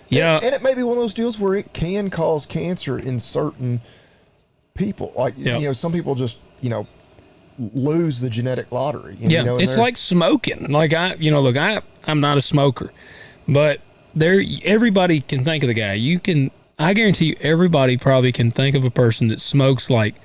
yeah. And it may be one of those deals where it can cause cancer in certain people. Like, you know, some people just, you know, lose the genetic lottery. And, you know, it's like smoking. Like I'm not a smoker, but everybody can think of the guy. I guarantee you everybody probably can think of a person that smokes like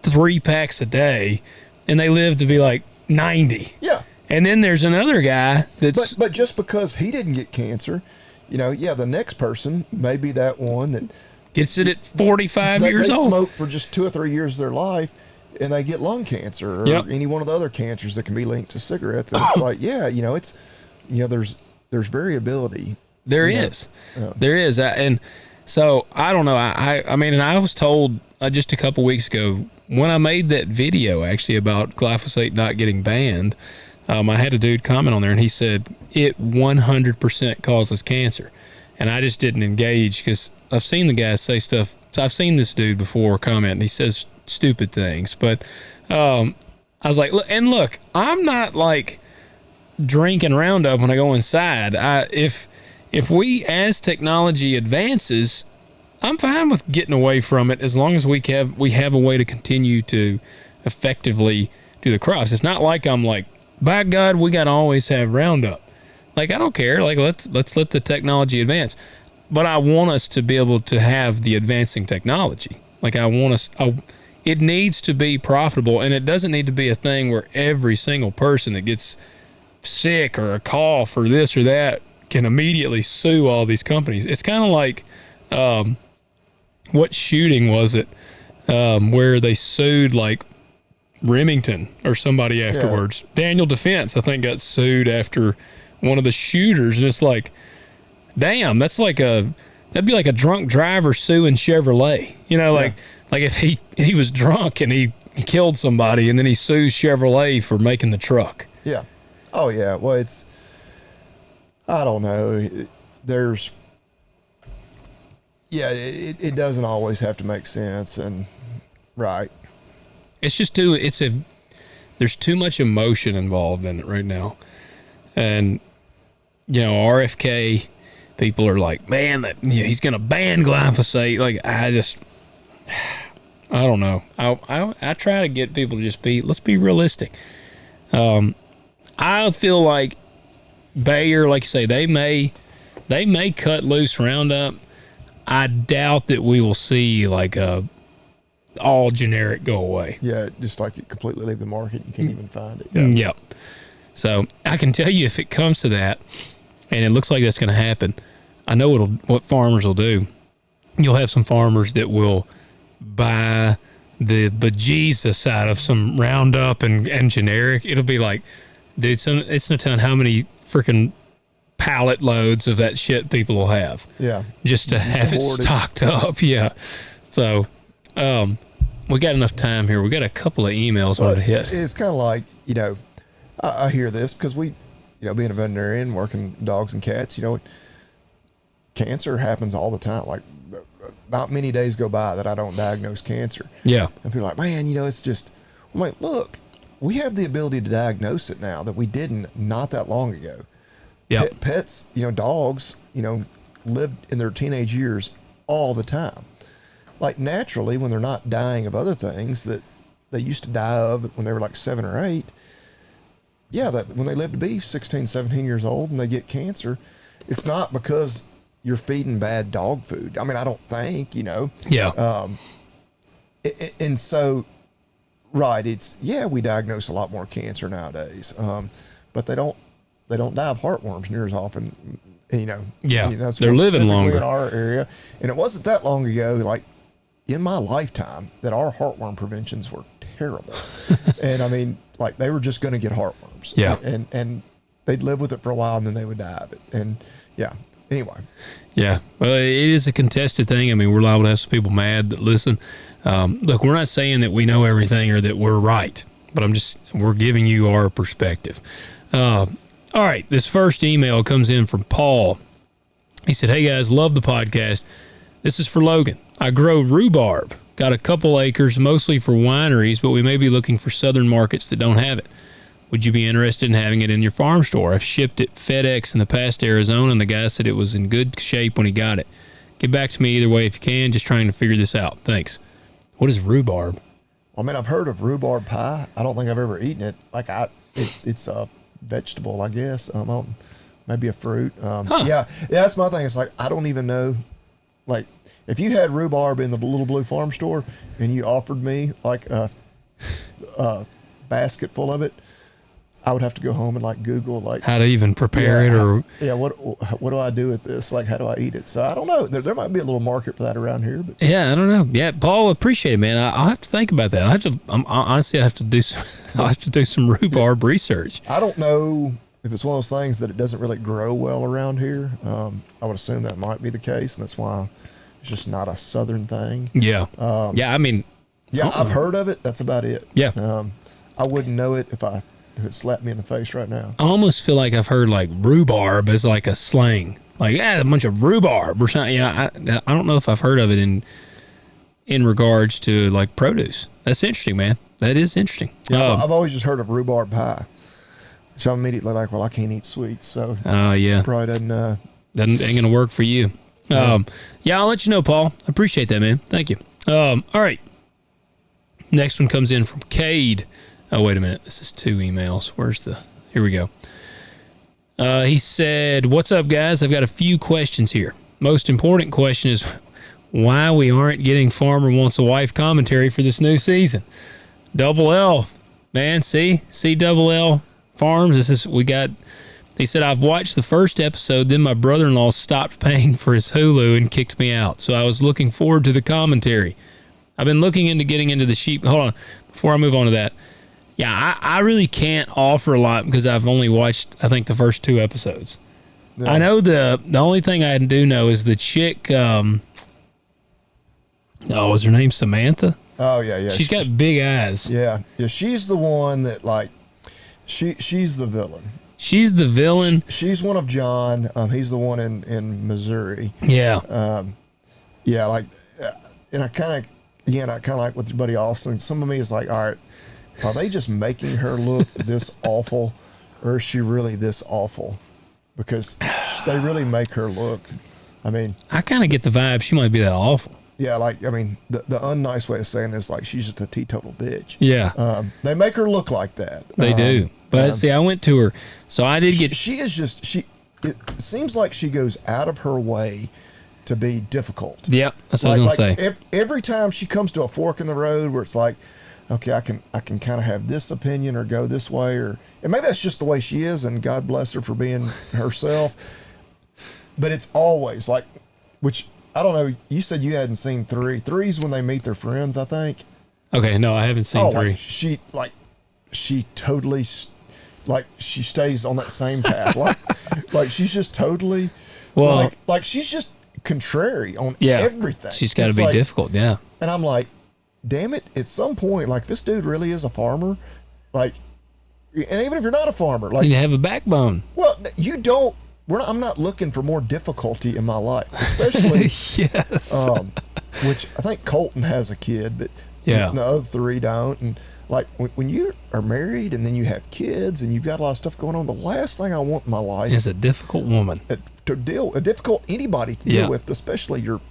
3 packs a day and they live to be like 90. Yeah. And then there's another guy that's... But just because he didn't get cancer, you know, the next person may be that one that... Gets it at 45 years old. They smoke for just 2 or 3 years of their life and they get lung cancer or any one of the other cancers that can be linked to cigarettes. And it's like, yeah, you know, it's, you know, there's variability. There is. There is. And so I don't know. I mean, and I was told just a couple weeks ago when I made that video actually about glyphosate not getting banned, I had a dude comment on there and he said it 100% causes cancer. And I just didn't engage because I've seen the guys say stuff. So I've seen this dude before comment and he says stupid things. But I was like, look, I'm not like drinking Roundup when I go inside. If we, as technology advances, I'm fine with getting away from it as long as we have a way to continue to effectively do the crops. It's not like I'm like, by God, we got to always have Roundup. Like, I don't care. Like, let's let the technology advance. But I want us to be able to have the advancing technology. Like, it needs to be profitable, and it doesn't need to be a thing where every single person that gets sick or a cough or this or that can immediately sue all these companies. It's kind of like, what shooting was it where they sued like Remington or somebody afterwards? Yeah. Daniel Defense, I think, got sued after one of the shooters, and it's like, damn, that'd be like a drunk driver suing Chevrolet. You know, like if he was drunk and he killed somebody and then he sues Chevrolet for making the truck. Yeah. Oh yeah. Well, it's, I don't know. There's, it doesn't always have to make sense, and right. It's just there's too much emotion involved in it right now. And, you know, RFK people are like, man, he's going to ban glyphosate. Like, I don't know. I try to get people to just let's be realistic. I feel like Bayer, like you say, they may cut loose Roundup. I doubt that we will see like all generic go away. Yeah, just like it completely leave the market. You can't even find it. Yeah. Yep. So I can tell you if it comes to that, and it looks like that's going to happen, I know what farmers will do. You'll have some farmers that will buy the bejesus out of some Roundup and generic. It'll be like, dude, it's no telling how many freaking pallet loads of that shit people will have. Yeah. Just to have it stocked up. Yeah. So, we got enough time here. We got a couple of emails Well, to hit. it's kind of like, I hear this because we, being a veterinarian, working dogs and cats, cancer happens all the time. Like, not many days go by that I don't diagnose cancer. Yeah. And people are like, man, it's just, I'm like, look, we have the ability to diagnose it now that we didn't not that long ago. Yeah. Pets, dogs, lived in their teenage years all the time. Like, naturally, when they're not dying of other things that they used to die of when they were like 7 or 8, that when they live to be 16, 17 years old and they get cancer, it's not because you're feeding bad dog food. I mean, I don't think, Yeah. And so, right, it's, we diagnose a lot more cancer nowadays, but they don't die of heartworms near as often, Yeah, they're living longer in our area. And it wasn't that long ago, like in my lifetime, that our heartworm preventions were terrible. And I mean, like, they were just going to get heartworms. Yeah. And they'd live with it for a while and then they would die of it. And anyway. Yeah. Well, it is a contested thing. I mean, we're liable to have some people mad that listen. Look, we're not saying that we know everything or that we're right, but we're giving you our perspective. All right. This first email comes in from Paul. He said, "Hey guys, love the podcast. This is for Logan. I grow rhubarb. Got a couple acres, mostly for wineries, but we may be looking for southern markets that don't have it. Would you be interested in having it in your farm store? I've shipped it FedEx in the past to Arizona, and the guy said it was in good shape when he got it. Get back to me either way if you can. Just trying to figure this out. Thanks." What is rhubarb? Well, I mean, I've heard of rhubarb pie. I don't think I've ever eaten it. Like, it's a vegetable, I guess. Maybe a fruit. Yeah, that's my thing. It's like, I don't even know. Like, if you had rhubarb in the Little Blue Farm Store and you offered me like a basket full of it, I would have to go home and like Google like how to even prepare it, or what do I do with this? Like, how do I eat it? So I don't know. There might be a little market for that around here, but I don't know. Yeah, Paul, appreciate it, man. I'll have to think about that. Honestly, I have to do some. I'll have to do some rhubarb research. I don't know if it's one of those things that it doesn't really grow well around here. I would assume that might be the case, and that's why it's just not a southern thing. Yeah. I mean. Yeah, I've heard of it. That's about it. Yeah. I wouldn't know it if it slapped me in the face right now. I almost feel like I've heard like rhubarb as like a slang, like a bunch of rhubarb or something. I don't know if I've heard of it in regards to like produce. That's interesting, man. That is interesting. Yeah, I've always just heard of rhubarb pie, so I'm immediately like, well, I can't eat sweets, so probably doesn't ain't gonna work for you. I'll let you know, Paul. I appreciate that, man. Thank you. All right. Next one comes in from Cade. Oh, wait a minute. This is 2 emails. Here we go. He said, "What's up, guys? I've got a few questions here. Most important question is why we aren't getting Farmer Wants a Wife commentary for this new season. Double L, man. See Double L Farms. He said, I've watched the first episode, then my brother-in-law stopped paying for his Hulu and kicked me out. So I was looking forward to the commentary. I've been looking into getting into the sheep. Hold on. Before I move on to that. Yeah, I really can't offer a lot because I've only watched, I think, the first 2 episodes. Yeah. I know the only thing I do know is the chick, was her name Samantha? Oh, yeah. She's got big eyes. Yeah. She's the one that, like, she's the villain. She's the villain. She's one of John. He's the one in Missouri. Yeah. And I kind of like with your buddy Austin. Some of me is like, all right, are they just making her look this awful, or is she really this awful? Because they really make her look. I mean, I kind of get the vibe she might be that awful. Yeah, like, I mean, the unnice way of saying it is like she's just a teetotal bitch. Yeah. They make her look like that. They do. But see, I went to her, so I did get. She is just it seems like she goes out of her way to be difficult. Yep, that's what I was gonna say. Every time she comes to a fork in the road where it's like, okay, I can kind of have this opinion or go this way, and maybe that's just the way she is, and God bless her for being herself. But it's always like, which I don't know. You said you hadn't seen 3. 3's when they meet their friends, I think. Okay, no, I haven't seen 3. She totally, like, she stays on that same path. like she's just totally, like she's just contrary on Yeah. everything. She's got to It's be like- difficult. Yeah. And I'm like, damn it, at some point, like, this dude really is a farmer. Like, and even if you're not a farmer, You like, need to have a backbone. well, you don't, I'm not looking for more difficulty in my life, especially, Yes. which I think Colton has a kid, but Yeah. the other three don't. And like, when you are married and then you have kids and you've got a lot of stuff going on, the last thing I want in my life Is a difficult woman. a difficult anybody to Yeah. deal with, but especially your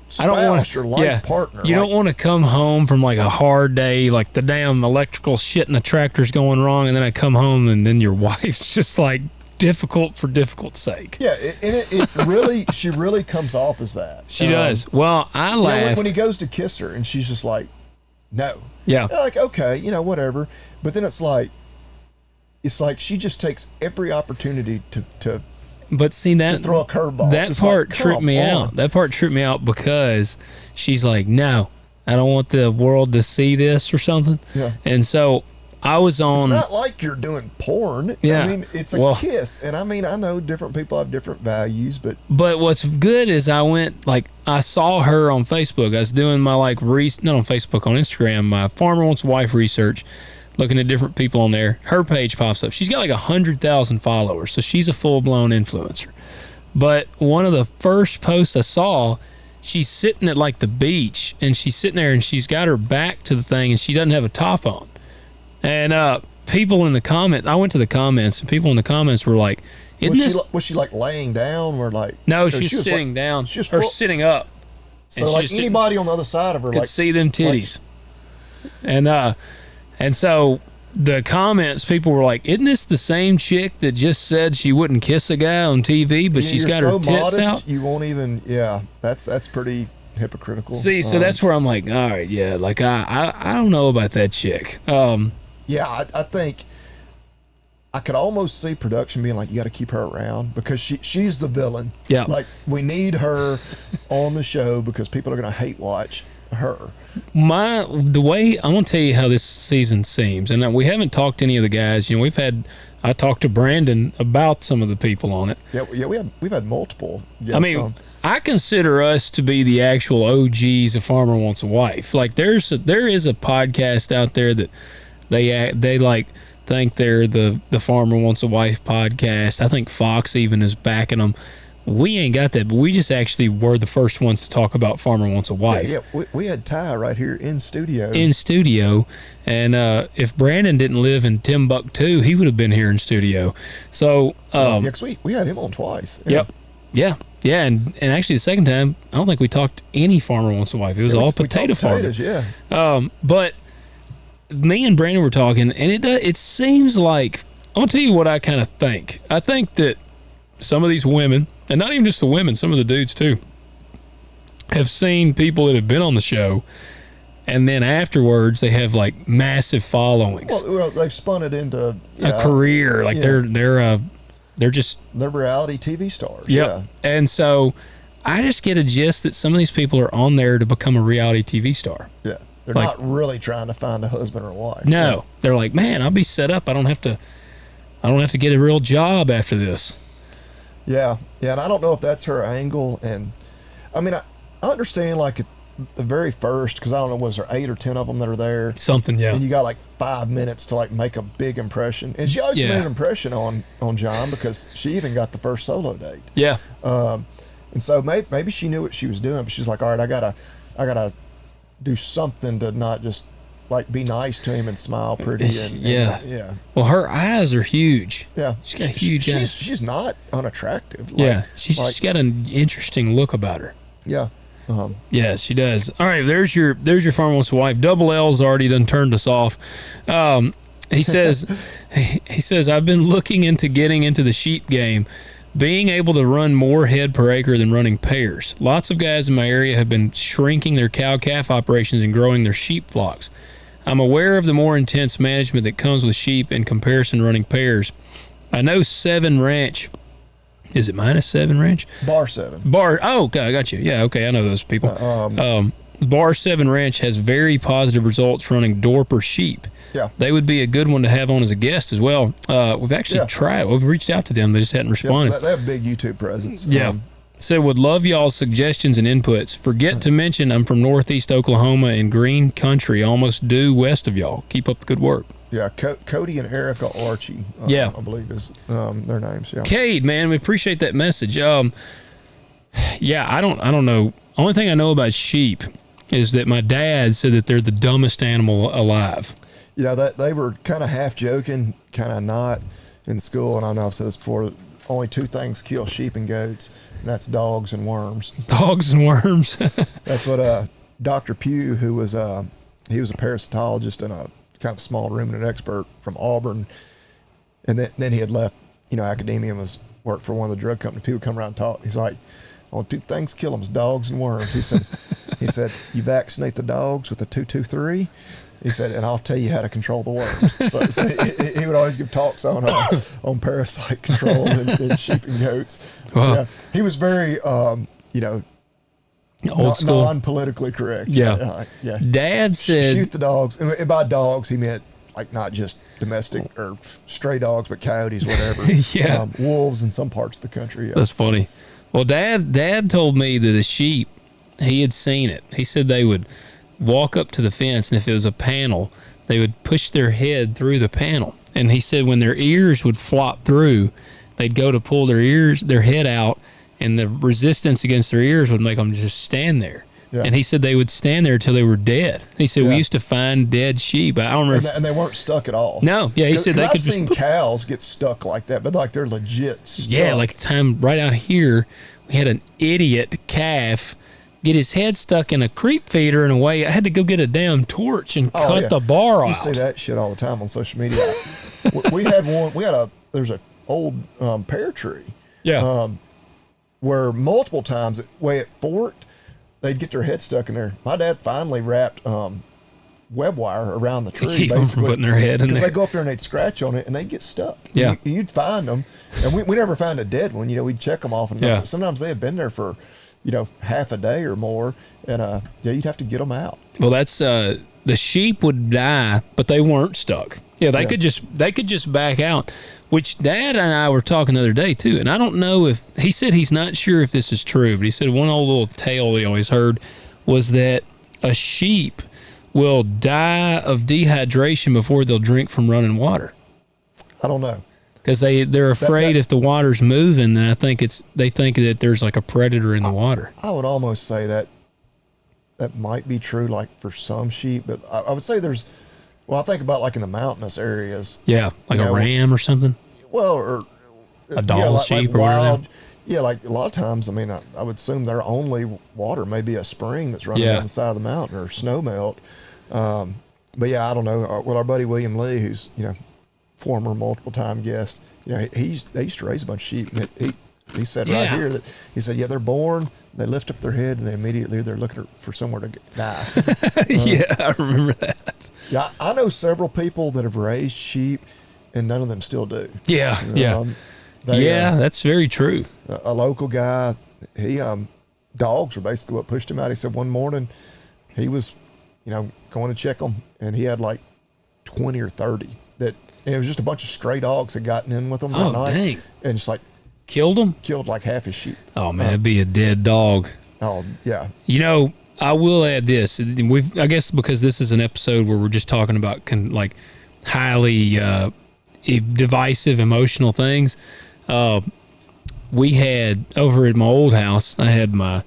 spouse, I don't want your life partner. You don't want to come home from like a hard day, like the damn electrical shit in the tractor's going wrong, and then I come home and then your wife's just like difficult for difficult's sake. Yeah, it really, she really comes off as that. She does. Well, I laughed. When he goes to kiss her and she's just like, no. Yeah. You're like, okay, whatever. But then it's like she just takes every opportunity to But see that throw a curveball. That It's part like, tripped come me on. out. That part tripped me out because she's like, no, I don't want the world to see this or something. Yeah. And so I was It's on. not like you're doing porn. Yeah. I mean, it's a kiss. And I mean, I know different people have different values, but But what's good is I saw her on Facebook. I was doing my not on Facebook, on Instagram, my Farmer Wants a Wife research, looking at different people on there. Her page pops up. She's got like 100,000 followers, so she's a full-blown influencer. But one of the first posts I saw, she's sitting at like the beach, and she's sitting there and she's got her back to the thing and she doesn't have a top on. And people in the comments, I went to the comments, and people in the comments were like, was she like laying down or like? No, or she's was sitting like- down. she was Or full- sitting up. So and she like just didn't- anybody on the other side of her, could like see them titties. And so the comments, people were like, isn't this the same chick that just said she wouldn't kiss a guy on TV, but she's you're got so her tits modest, out? You won't even. Yeah, that's pretty hypocritical. See, so that's where I'm like, all right, yeah, like I don't know about that chick. Yeah, I think I could almost see production being like, you got to keep her around because she's the villain. Yeah. Like, we need her on the show because people are going to hate watch her. The way I'm gonna tell you how this season seems, and we haven't talked to any of the guys. I talked to Brandon about some of the people on it. Yeah, we've had multiple guests I mean, on. I consider us to be the actual OGs of Farmer Wants a Wife. Like there is a podcast out there that they like think they're the Farmer Wants a Wife podcast. I think Fox even is backing them. We ain't got that, but we just actually were the first ones to talk about Farmer Wants a Wife. Yeah, we had Ty right here in studio. And if Brandon didn't live in Timbuktu, he would have been here in studio. So yeah, because we had him on twice. Yeah. And actually the second time, I don't think we talked any Farmer Wants a Wife. It was all potato farming. Yeah. But me and Brandon were talking, and it seems like, I'm gonna tell you what I kind of think. I think that some of these women, and not even just the women, some of the dudes too, have seen people that have been on the show, and then afterwards they have like massive followings. Well, they've spun it into a career. Like they're just reality TV stars. Yep. Yeah. And so I just get a gist that some of these people are on there to become a reality TV star. Yeah. They're Like- not really trying to find a husband or a wife. No, they're like, man, I'll be set up. I don't have to get a real job after this. Yeah. And I don't know if that's her angle. And I mean, I understand like at the very first, because I don't know, was there 8 or 10 of them that are there? Something, yeah. And you got like 5 minutes to like make a big impression. And she obviously Yeah. made an impression on John because she even got the first solo date. Yeah. And so maybe she knew what she was doing, but she's like, all right, I gotta do something to not just like be nice to him and smile pretty. And yeah. Well, her eyes are huge. Yeah. She's got huge eyes. She's not unattractive. Yeah. She's got an interesting look about her. Yeah. Yeah, she does. All right, there's your Farmer Wants a Wife. Double L's already done turned us off. He says, I've been looking into getting into the sheep game, being able to run more head per acre than running pairs. Lots of guys in my area have been shrinking their cow-calf operations and growing their sheep flocks. I'm aware of the more intense management that comes with sheep in comparison to running pairs. I know 7 Ranch. Is it -7 Ranch? Bar 7. Oh, okay, I got you. Yeah, okay, I know those people. Bar 7 Ranch has very positive results running Dorper sheep. Yeah. They would be a good one to have on as a guest as well. We've actually tried. We've reached out to them. They just hadn't responded. They have a big YouTube presence. Yeah. Said, would love y'all's suggestions and inputs. Forget to mention I'm from Northeast Oklahoma in green country, almost due west of y'all. Keep up the good work. Yeah, Cody and Erica Archie, Yeah. I believe is their names. Yeah. Cade, man, we appreciate that message. Yeah, I don't know. Only thing I know about sheep is that my dad said that they're the dumbest animal alive. Yeah, that they were kind of half joking, kind of not in school. And I know I've said this before. Only two things kill sheep and goats, and that's dogs and worms. Dogs and worms. That's what Dr. Pugh, who was he was a parasitologist and a kind of small ruminant expert from Auburn, and then he had left, academia and was worked for one of the drug companies. People come around and talk. He's like, "Only two things kill them is dogs and worms." He said, you vaccinate the dogs with the 223. He said, and I'll tell you how to control the worms. So he would always give talks on parasite control in sheep and goats. Wow. Yeah, he was very, Old school. non-politically correct. Yeah. Yeah. Dad said, Shoot the dogs. And by dogs, he meant like not just domestic or stray dogs, but coyotes, whatever. Yeah. Wolves in some parts of the country. Yeah. That's funny. Well, Dad told me that a sheep, he had seen it. He said they would walk up to the fence, and if it was a panel, they would push their head through the panel. And he said when their ears would flop through, they'd go to pull their head out, and the resistance against their ears would make them just stand there. Yeah. And he said they would stand there until they were dead. He said we used to find dead sheep. I don't remember. And they weren't stuck at all. No, yeah, he said they could I've seen cows get stuck like that, but like they're legit stuck. Yeah, like the time right out here, we had an idiot calf get his head stuck in a creep feeder in a way. I had to go get a damn torch and cut the bar You out. see that shit all the time on social media. we had one. There's an old pear tree. Yeah. Where multiple times the way it forked, they'd get their head stuck in there. My dad finally wrapped web wire around the tree, Keep them from putting their head in because there. they go up there and they'd scratch on it and they'd get stuck. Yeah. You'd find them, and we never found a dead one. We'd check them off, and Yeah. sometimes they had been there for half a day or more, and you'd have to get them out. Well, that's the sheep would die, but they weren't stuck. Yeah, they could just back out. Which Dad and I were talking the other day too, and I don't know if he said he's not sure if this is true, but he said one old little tale he always heard was that a sheep will die of dehydration before they'll drink from running water. I don't know. Because they're afraid if the water's moving, then they think that there's like a predator in the water. I would almost say that might be true, like for some sheep, but I would say I think about like in the mountainous areas. Yeah, like a ram or something. Well, or a doll sheep or whatever. Yeah, like a lot of times, I mean, I would assume their only water may be a spring that's running down the side of the mountain or snow melt. But yeah, I don't know. Well, our buddy William Lee, who's former multiple time guest, they used to raise a bunch of sheep. And he said right here that they're born, they lift up their head, and they're looking for somewhere to die. Yeah, I remember that. Yeah, I know several people that have raised sheep, and none of them still do. Yeah, that's very true. A local guy, dogs were basically what pushed him out. He said one morning he was, going to check them, and he had like 20 or 30 that, and it was just a bunch of stray dogs had gotten in with them that night. Dang. And just like killed them? Killed like half his sheep. Oh man, it'd be a dead dog. Oh yeah. I will add this. I guess because this is an episode where we're just talking about highly divisive, emotional things. We had over at my old house, I had my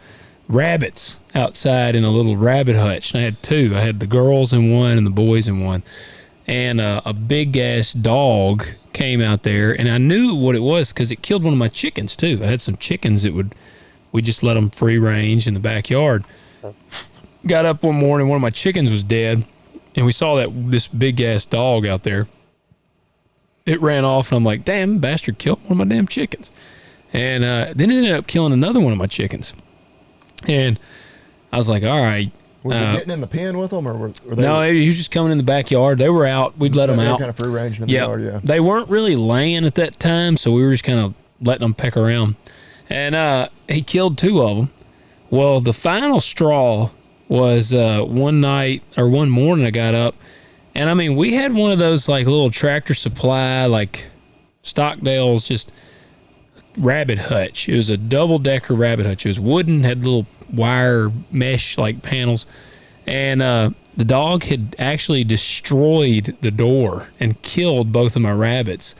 rabbits outside in a little rabbit hutch. And I had two. I had the girls in one and the boys in one. And a big ass dog came out there, and I knew what it was because it killed one of my chickens too. I had some chickens that we just let them free range in the backyard. Got up one morning, one of my chickens was dead, and we saw this big ass dog out there. It ran off, and I'm like, damn, bastard killed one of my damn chickens. And then it ended up killing another one of my chickens. And I was like, all right. Was it getting in the pen with them, or were they? No, he was just coming in the backyard. They were out. We'd let them out. Kind of free range in the yard, yeah. They weren't really laying at that time, so we were just kind of letting them peck around. And he killed two of them. Well, the final straw was one morning I got up, and I mean, we had one of those like little Tractor Supply, like Stockdale's, just rabbit hutch. It was a double-decker rabbit hutch. It was wooden, had little wire mesh like panels, and the dog had actually destroyed the door and killed both of my rabbits.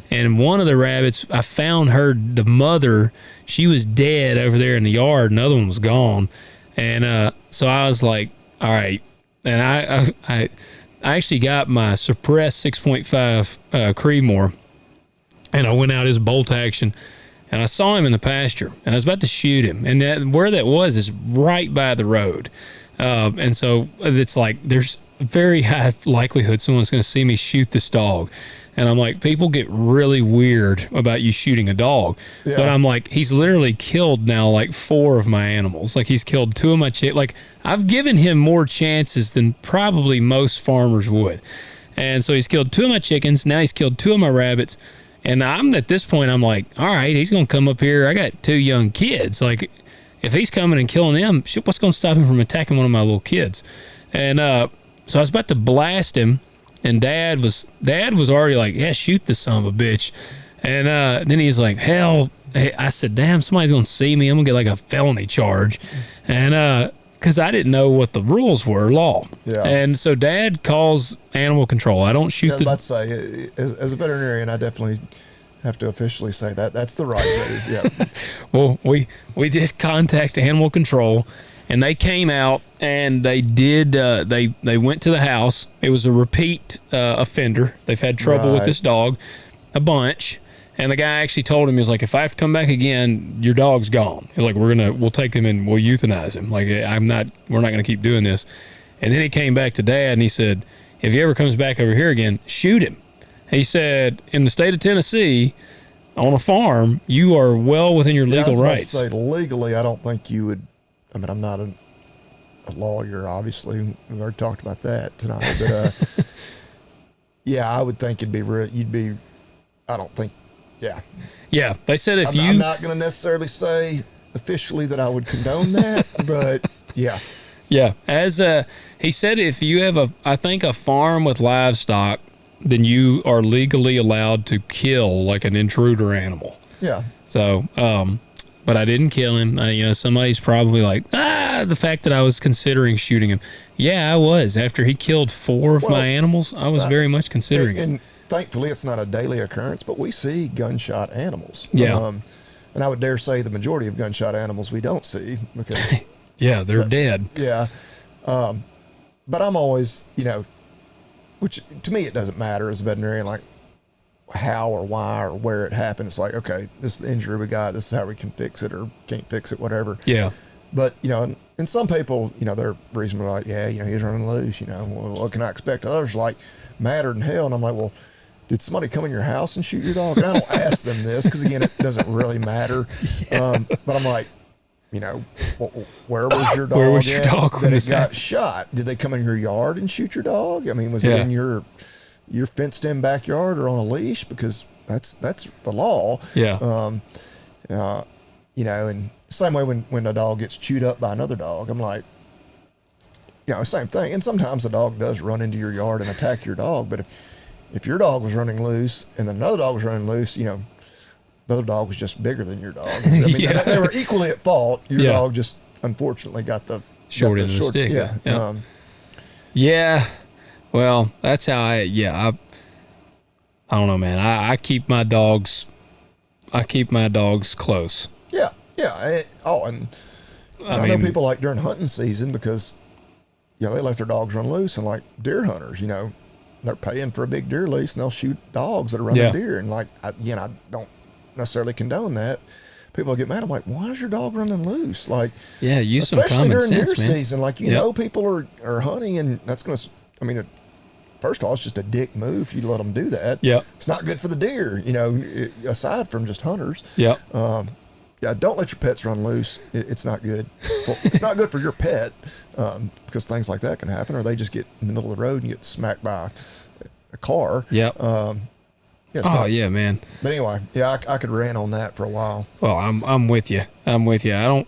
And one of the rabbits, I found her, the mother, she was dead over there in the yard. Another one was gone. And so I was like, all right. And I actually got my suppressed 6.5 Creedmoor, and I went out as bolt action, and I saw him in the pasture, and I was about to shoot him. And where that was is right by the road. And so it's like there's a very high likelihood someone's going to see me shoot this dog. And I'm like, people get really weird about you shooting a dog. Yeah. But I'm like, he's literally killed now like 4 of my animals. Like he's killed 2 of my chickens. Like I've given him more chances than probably most farmers would. And so he's killed 2 of my chickens. Now he's killed 2 of my rabbits. And I'm at this point, I'm like, all right, he's going to come up here. I got 2 young kids. Like, if he's coming and killing them, shit, what's going to stop him from attacking one of my little kids? And so I was about to blast him, and Dad was already like, yeah, shoot this son of a bitch. And then he's like, hell. I said, damn, somebody's going to see me. I'm going to get like a felony charge. And because I didn't know what the rules were, law. Yeah. And so Dad calls animal control. I don't shoot the... Let's say, as a veterinarian, I definitely have to officially say that's the right way. Yeah. Well, we did contact animal control, and they came out and they did. They went to the house. It was a repeat offender. They've had trouble with this dog a bunch, and the guy actually told him, he was like, if I have to come back again, your dog's gone. He's like, we'll take him and we'll euthanize him. Like we're not gonna keep doing this. And then he came back to Dad and he said, if he ever comes back over here again, shoot him. He said, in the state of Tennessee, on a farm, you are well within your legal rights. I was about to say, legally, I don't think you would. I mean, I'm not a lawyer, obviously. We've already talked about that tonight. But, yeah, I would think you'd be, I don't think, yeah. Yeah, they said I'm not going to necessarily say officially that I would condone that, but, yeah. Yeah, he said if you have a farm with livestock, then you are legally allowed to kill like an intruder animal. Yeah. So, but I didn't kill him. Somebody's probably like, the fact that I was considering shooting him. Yeah, I was. After he killed 4 of my animals, I was very much considering it. And thankfully, it's not a daily occurrence, but we see gunshot animals. Yeah. And I would dare say the majority of gunshot animals we don't see because... yeah, they're dead. Yeah. But I'm always, which to me, it doesn't matter as a veterinarian, like how or why or where it happened. It's like, okay, this is the injury we got. This is how we can fix it or can't fix it, whatever. Yeah. But, and some people, they're reasonably like, yeah, he's running loose, well, what can I expect? Others like madder than hell. And I'm like, well, did somebody come in your house and shoot your dog? And I don't ask them this because, again, it doesn't really matter. Yeah. But I'm like, where was your dog? Where was your dog when it got shot? Did they come in your yard and shoot your dog? I mean, was it in your fenced-in backyard or on a leash? Because that's the law. Yeah. And same way when a dog gets chewed up by another dog, I'm like, same thing. And sometimes a dog does run into your yard and attack your dog. But if your dog was running loose and then another dog was running loose, the other dog was just bigger than your dog. I mean, yeah. They were equally at fault. Your dog just unfortunately got the short end of the stick. Yeah. Yeah. Well, that's how I don't know, man. I keep my dogs close. Yeah. Yeah. And I know people like during hunting season because, they let their dogs run loose, and like deer hunters, they're paying for a big deer lease and they'll shoot dogs that are running deer. And like, I don't necessarily condone that. People get mad. I'm like, why is your dog running loose? Like, yeah, use some common sense, man. Especially during deer season, like people are hunting, and that's going to. First of all, it's just a dick move if you let them do that. Yeah, it's not good for the deer. Aside from just hunters. Yeah. Yeah, don't let your pets run loose. It's not good. Well, it's not good for your pet because things like that can happen, or they just get in the middle of the road and get smacked by a car. Yeah. Yeah, man. But anyway, yeah, I could rant on that for a while. Well, I'm with you. I don't.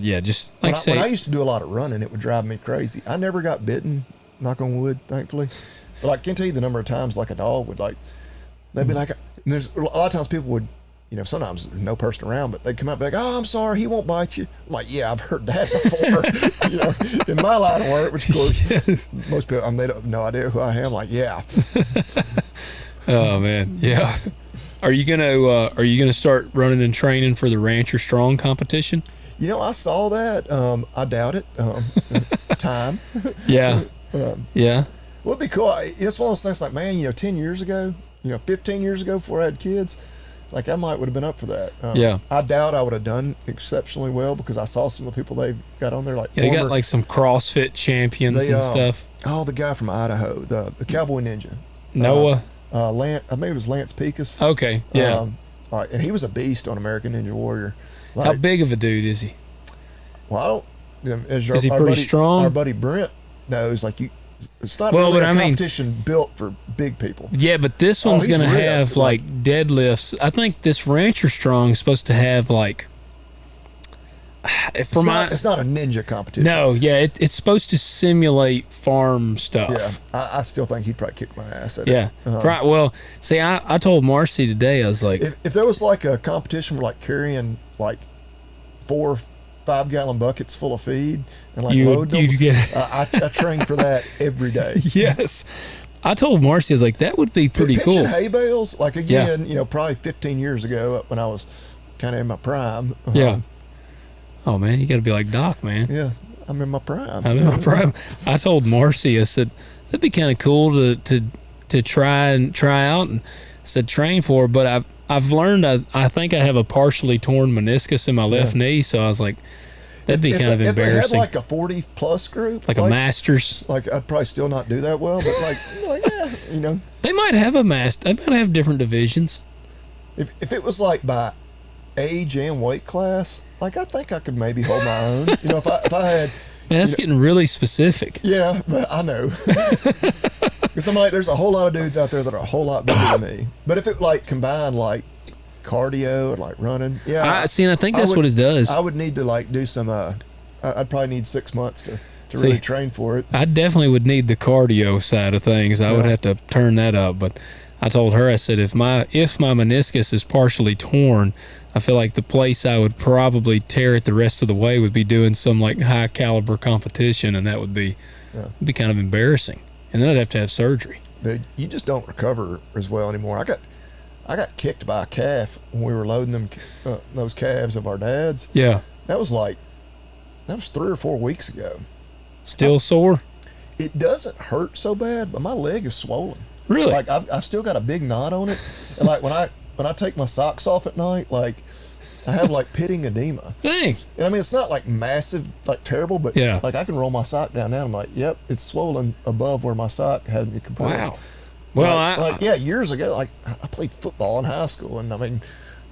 Just like when I used to do a lot of running, it would drive me crazy. I never got bitten, knock on wood, thankfully. But I can't tell you the number of times like a dog would they'd be like, and there's a lot of times people would, sometimes there's no person around, but they come up like, oh, I'm sorry, he won't bite you. I'm like, yeah, I've heard that before. In my line of work, which of course most people, they don't have no idea who I am. Like, yeah. Oh man, yeah. Are you gonna start running and training for the Rancher Strong competition? I saw that. I doubt it. Time. Yeah. Yeah. Well, it'd be cool. It's one of those things like, man, 10 years ago, 15 years ago before I had kids, like I would have been up for that. Yeah. I doubt I would have done exceptionally well because I saw some of the people they've got on there. Like they got like some CrossFit champions and stuff. Oh, the guy from Idaho, the Cowboy Ninja. Noah. Maybe it was Lance Pecos. Okay. Yeah. And he was a beast on American Ninja Warrior. Like, how big of a dude is he? Well, as is he pretty strong? Our buddy Brent knows, like it's not well, really but a competition built for big people. Yeah, but this one's going to have like deadlifts. I think this Rancher Strong is supposed to have like. It's not a ninja competition. No, yeah, it's supposed to simulate farm stuff. Yeah, I still think he'd probably kick my ass at it. Right. Well, see, I told Marcy today, I was like, if there was like a competition for like carrying like 4 or 5 gallon buckets full of feed and like loading them, I train for that every day. Yes. I told Marcy, I was like, that would be pretty cool. Hay bales, like again, probably 15 years ago when I was kind of in my prime. Yeah. Oh man, you got to be like Doc, man. Yeah, I'm in my prime. I told Marcy, I said that'd be kind of cool to try out, and I said train for. But I've learned I think I have a partially torn meniscus in my left knee, so I was like, that'd be kind of embarrassing. If they had like a 40+ group, like a masters, like I'd probably still not do that well, but yeah, they might have They might have different divisions. If it was like by age and weight class, like I think I could maybe hold my own. If I had. Man, that's getting really specific. Yeah, but I know. Because I'm like, there's a whole lot of dudes out there that are a whole lot bigger than me. But if it like combined like cardio and like running, yeah. I think that's what it does. I would need to like do some. I'd probably need 6 months to really train for it. I definitely would need the cardio side of things. I would have to turn that up. But I told her, I said, if my meniscus is partially torn, I feel like the place I would probably tear it the rest of the way would be doing some like high caliber competition, and that would be kind of embarrassing. And then I'd have to have surgery. Dude, you just don't recover as well anymore. I got kicked by a calf when we were loading them those calves of our dad's. Yeah. That was 3 or 4 weeks ago. Still sore? It doesn't hurt so bad, but my leg is swollen. Really? Like I've still got a big knot on it, and like when I take my socks off at night, like I have like pitting edema. Dang. And I mean, it's not like massive, like terrible, but like I can roll my sock down now. I'm like, yep, it's swollen above where my sock had me compressed. Wow. Well, years ago, like I played football in high school, and I mean,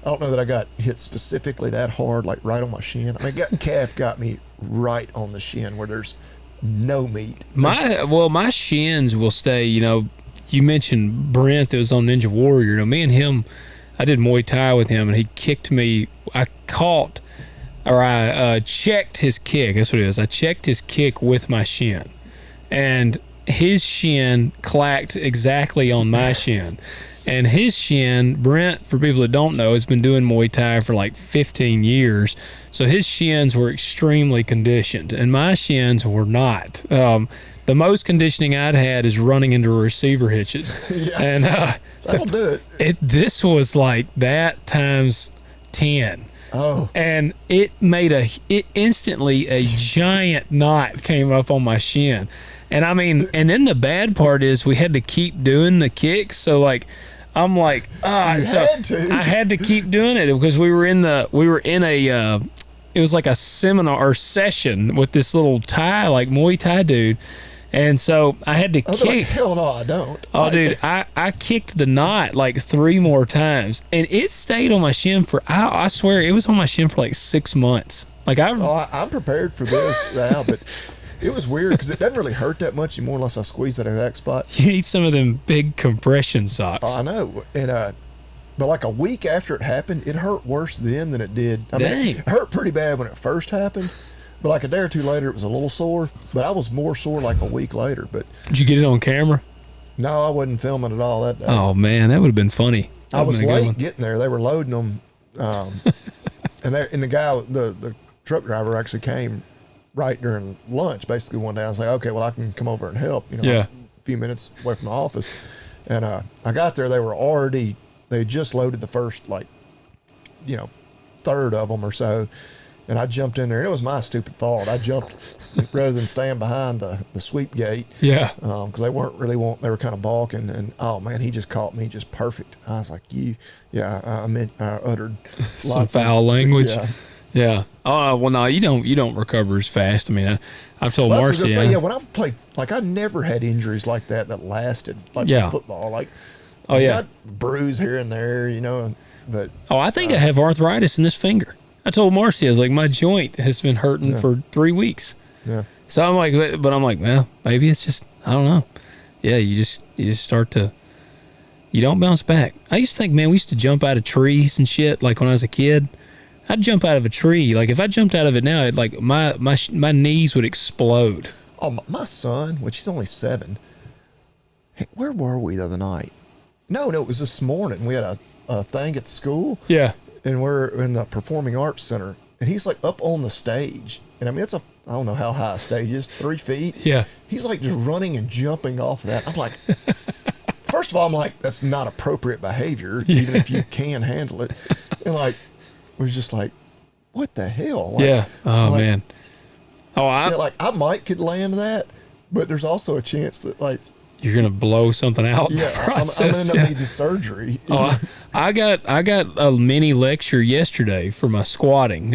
I don't know that I got hit specifically that hard, like right on my shin. I mean, calf got me right on the shin where there's no meat. My shins will stay. You mentioned Brent that was on Ninja Warrior. Me and him, I did Muay Thai with him, and he kicked me. I checked his kick. That's what it is. I checked his kick with my shin, and his shin clacked exactly on my shin. And his shin, Brent, for people that don't know, has been doing Muay Thai for like 15 years. So his shins were extremely conditioned, and my shins were not. The most conditioning I'd had is running into receiver hitches. Yeah, and that'll do it. This was like that times 10. Oh. And it instantly a giant knot came up on my shin. And I mean, and then the bad part is we had to keep doing the kicks. So like, I'm like, I had to keep doing it because we were in a it was like a seminar or session with this little Muay Thai dude. And so I had to kick. Like, hell no, I don't. Oh, dude, I kicked the knot like 3 more times, and it stayed on my shin for, I swear, it was on my shin for like 6 months. Like I'm prepared for this now, but it was weird because it doesn't really hurt that much anymore unless I squeeze that exact spot. You need some of them big compression socks. Oh, I know, and but like a week after it happened, it hurt worse then than it did. I mean, it hurt pretty bad when it first happened. But like a day or two later, it was a little sore. But I was more sore like a week later. But did you get it on camera? No, I wasn't filming at all that day. Oh man, that would have been funny. I was late getting there. They were loading them And the guy, the truck driver actually came right during lunch, basically one day. I was like, okay, well, I can come over and help, Yeah. a few minutes away from the office. And I got there, they had just loaded the first, third of them or so. And I jumped in there, and it was my stupid fault. I jumped rather than stand behind the sweep gate. Yeah. Because they weren't really they were kind of balking. And, oh, man, he just caught me just perfect. I was like, I uttered Some foul language. Yeah. Yeah. Oh, well, no, you don't recover as fast. I mean, I've told Well, Marcy. when I played, I never had injuries like that lasted, Yeah. in football. Oh, yeah. got bruise here and there, but. Oh, I think I have arthritis in this finger. I told Marcy, I was like, my joint has been hurting for 3 weeks. Yeah. So I'm like, well, maybe it's just, I don't know. Yeah, you just start to, you don't bounce back. I used to think, man, we used to jump out of trees and shit. Like when I was a kid, I'd jump out of a tree. Like if I jumped out of it now, my knees would explode. Oh, my son, which he's only 7. Hey, where were we the other night? No, it was this morning. We had a thing at school. Yeah. And we're in the Performing Arts Center. And he's like up on the stage. And I mean, I don't know how high a stage is, 3 feet. Yeah. He's like just running and jumping off of that. I'm like, first of all, I'm like, that's not appropriate behavior, even if you can handle it. And we're just like, what the hell? Yeah. Oh, man. Oh, I might could land that, but there's also a chance that you're gonna blow something out. Yeah, I'm gonna end up needing surgery. Oh, I got a mini lecture yesterday for my squatting.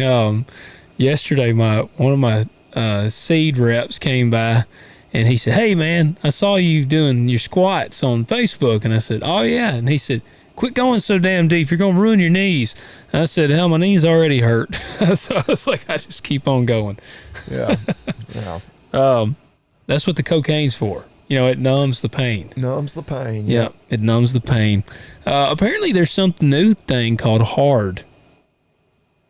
Yesterday, one of my seed reps came by, and he said, "Hey, man, I saw you doing your squats on Facebook." And I said, "Oh yeah." And he said, "Quit going so damn deep. You're gonna ruin your knees." And I said, "Hell, my knees already hurt." So I was like, I just keep on going. Yeah. Yeah. That's what the cocaine's for. It numbs the pain. Numbs the pain. Yeah, it numbs the pain. Apparently, there's something new thing called hard,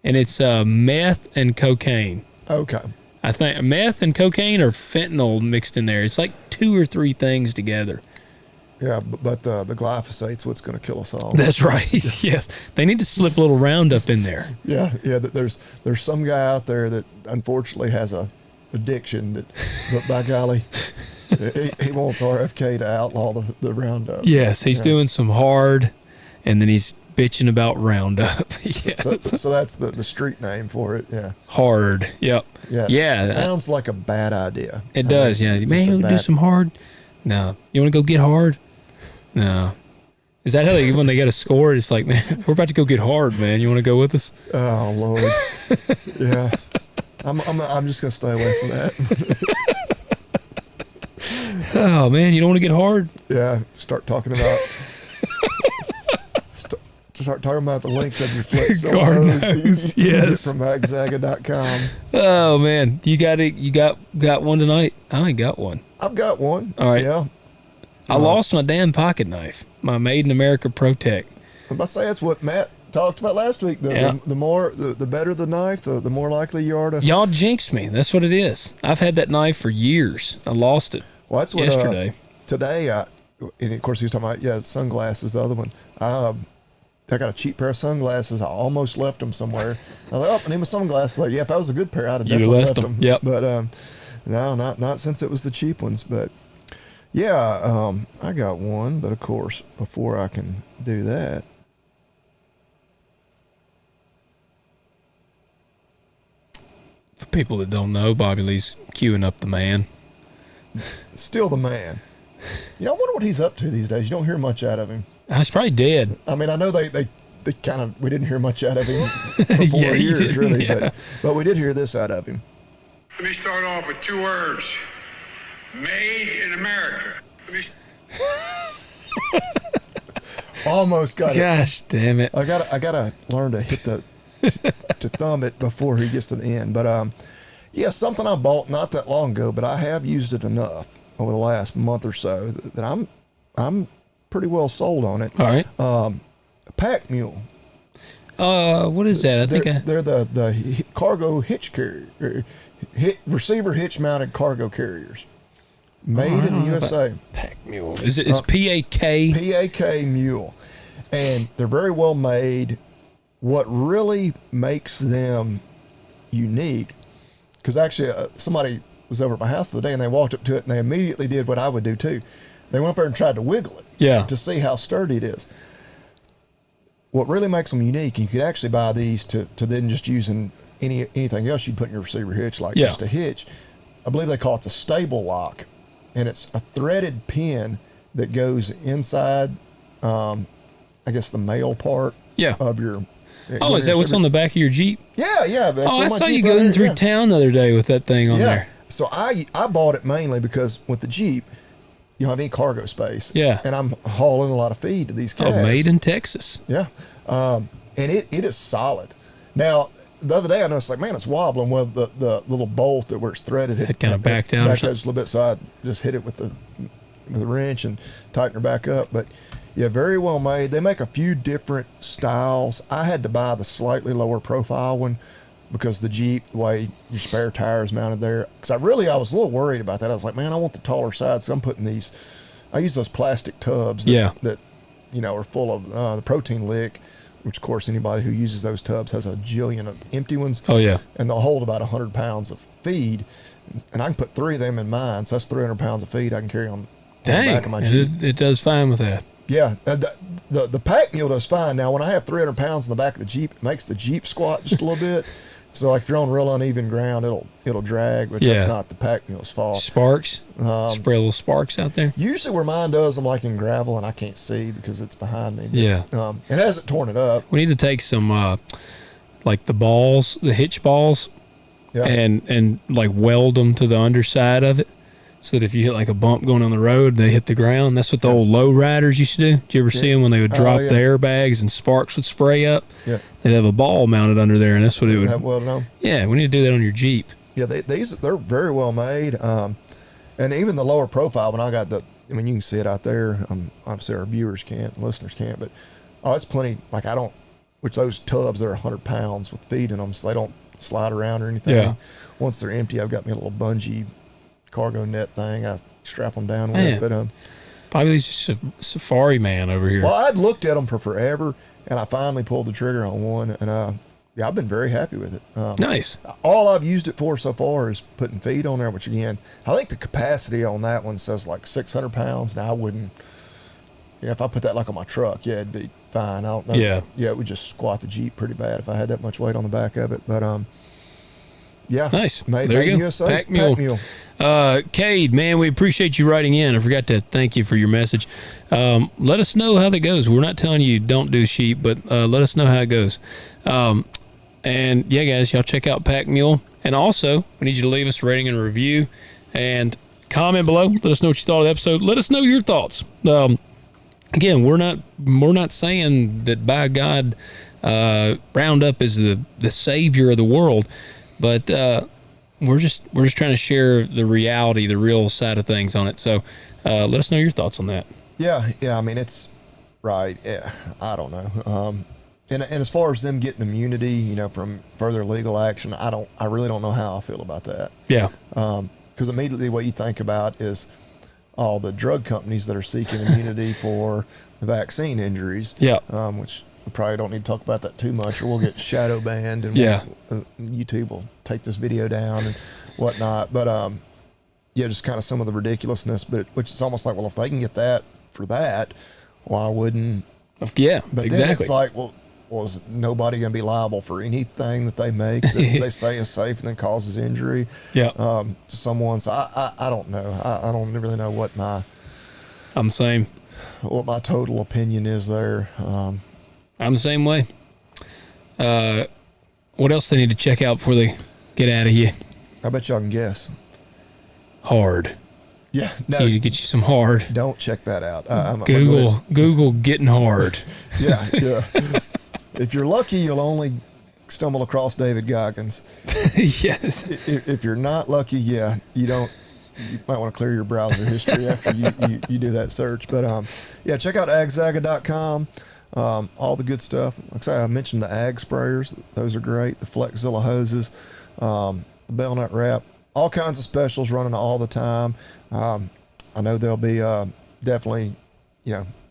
and it's meth and cocaine. Okay. I think meth and cocaine or fentanyl mixed in there. It's like 2 or 3 things together. Yeah, but the glyphosate's what's going to kill us all. That's right. Yes, they need to slip a little Roundup in there. Yeah. There's some guy out there that unfortunately has a addiction but by golly. He wants RFK to outlaw the Roundup. Yes, he's doing some hard, and then he's bitching about Roundup. Yes. So that's the street name for it. Yeah. Hard. Yep. Yes. Yeah. Sounds like a bad idea. It does. Yeah. Man, you do some hard. No. You want to go get hard? No. Is that how when they get a score? It's like, man, we're about to go get hard, man. You want to go with us? Oh Lord. Yeah. I'm just gonna stay away from that. Oh man, you don't want to get hard? Yeah, start talking about the length of your flex hose. Yes, from magzaga.com. Oh man, you got one tonight? I ain't got one. I've got one. All right. Yeah. I lost my damn pocket knife, my Made in America Protect. I'm about to say that's what Matt talked about last week. The better the knife, the more likely you are to. Y'all jinxed me. That's what it is. I've had that knife for years. I lost it. Well, that's what yesterday. Today, and of course he was talking about sunglasses. The other one, I got a cheap pair of sunglasses. I almost left them somewhere. I was like, I need my sunglasses. Like, if that was a good pair, I'd have definitely left them. Yep. But no, not since it was the cheap ones. But yeah, I got one. But of course, before I can do that. For people that don't know, Bobby Lee's queuing up the man. Still the man. I wonder what he's up to these days. You don't hear much out of him. He's probably dead. I mean, I know they kind of, we didn't hear much out of him for 4 years, really. Yeah. But we did hear this out of him. Let me start off with 2 words. Made in America. Almost got it. Gosh damn it. I gotta learn to hit to thumb it before he gets to the end. But something I bought not that long ago, but I have used it enough over the last month or so that I'm pretty well sold on it. All right. Pak Mule. What is that? They're the cargo hitch carrier, receiver hitch mounted cargo carriers, made in the USA. Pak Mule. It's PAK? PAK Mule, and they're very well made. what really makes them unique, because actually somebody was over at my house the other day and they walked up to it and they immediately did what I would do too. They went up there and tried to wiggle it to see how sturdy it is. What really makes them unique, you could actually buy these to then just using anything else you'd put in your receiver hitch, like just a hitch. I believe they call it the stable lock, and it's a threaded pin that goes inside, I guess, the male part of your. Oh, is that what's on the back of your Jeep? Yeah. Oh, I saw you going through town the other day with that thing on there. So I bought it mainly because with the Jeep, you don't have any cargo space. Yeah. And I'm hauling a lot of feed to these calves. Oh, made in Texas. Yeah. And it is solid. Now, the other day I noticed, like, man, it's wobbling. Well, the little bolt where it's threaded, it kind of backed out or something. Just a little bit, so I just hit it with the wrench and tighten her back up. But yeah, very well made. They make a few different styles. I had to buy the slightly lower profile one because the Jeep, the way your spare tire is mounted there. Because I was a little worried about that. I was like, man, I want the taller side, so I'm putting these. I use those plastic tubs that are full of the protein lick, which of course anybody who uses those tubs has a jillion of empty ones. Oh yeah. And they'll hold about 100 pounds of feed, and I can put 3 of them in mine, so that's 300 pounds of feed I can carry on the back of my Jeep. It does fine with that. Yeah, the Pak Mule does fine. Now, when I have 300 pounds in the back of the Jeep, it makes the Jeep squat just a little bit. So, like, if you're on real uneven ground, it'll drag, which that's not the Pak Mule's fault. Sparks? Spray a little sparks out there? Usually where mine does, I'm like in gravel, and I can't see because it's behind me. Yeah. It hasn't torn it up. We need to take some, like the balls, the hitch balls, and like weld them to the underside of it. So that if you hit like a bump going on the road, they hit the ground. That's what the old low riders used to do. Did you ever see them when they would drop the airbags and sparks would spray up? Yeah. They'd have a ball mounted under there, and that's what it would. Have welded on? Yeah, we need to do that on your Jeep. Yeah, they're very well made. And even the lower profile, when I got you can see it out there. Obviously our viewers can't, listeners can't, but it's plenty. Like which those tubs, they're 100 pounds with feed in them, so they don't slide around or anything. Yeah. Once they're empty, I've got me a little bungee cargo net thing I strap them down with. But probably he's just a safari man over here. Well, I'd looked at them for forever, and I finally pulled the trigger on one, and I've been very happy with it. Nice. All I've used it for so far is putting feed on there, which again, I think the capacity on that one says like 600 pounds. Now I wouldn't, if I put that like on my truck, it'd be fine. I don't know. Yeah, it would just squat the Jeep pretty bad if I had that much weight on the back of it. But nice. Made there you in go. USA. Pak Mule. Cade, man, we appreciate you writing in. I forgot to thank you for your message. Let us know how that goes. We're not telling you don't do sheep, but let us know how it goes. And yeah, guys, y'all check out Pak Mule. And also, we need you to leave us a rating and a review and comment below. Let us know what you thought of the episode. Let us know your thoughts. Again, we're not saying that by God, Roundup is the savior of the world, but we're just trying to share the reality, the real side of things on it. So let us know your thoughts on that. Yeah. I mean, it's right. Yeah, I don't know. And as far as them getting immunity, from further legal action, I really don't know how I feel about that. Yeah. Because immediately what you think about is all the drug companies that are seeking immunity for the vaccine injuries. Yeah. Which we probably don't need to talk about that too much, or we'll get shadow banned, and YouTube will take this video down and whatnot. But just kind of some of the ridiculousness. But which is almost like, well, if they can get that for that, why wouldn't? Yeah. But exactly. Then it's like, well, is nobody going to be liable for anything that they make that they say is safe and then causes injury? Yeah. To someone. So I don't know. I don't really know what I'm the same. What my total opinion is there. I'm the same way. What else they need to check out before they get out of here? I bet y'all can guess. Hard. Yeah, no. Need to get you some hard. Don't check that out. Google getting hard. Yeah. If you're lucky, you'll only stumble across David Goggins. Yes. If you're not lucky, you don't. You might want to clear your browser history after you do that search. But check out agzaga.com. All the good stuff. Like I say, I mentioned the ag sprayers. Those are great. The Flexzilla hoses, the bell nut wrap, all kinds of specials running all the time. I know there'll be definitely,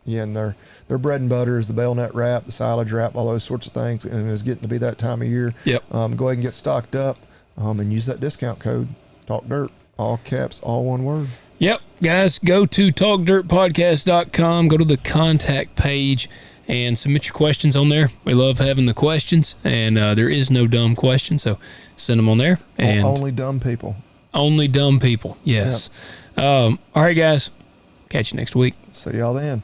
Yeah, and their bread and butter is the bayonet wrap, the silage wrap, all those sorts of things, and it's getting to be that time of year. Yep. Go ahead and get stocked up, and use that discount code, Talk Dirt, all caps, all one word. Yep, guys, go to talkdirtpodcast.com, go to the contact page, and submit your questions on there. We love having the questions, and there is no dumb question, so send them on there. And only dumb people. Only dumb people, yes. Yep. All right, guys, catch you next week. See y'all then.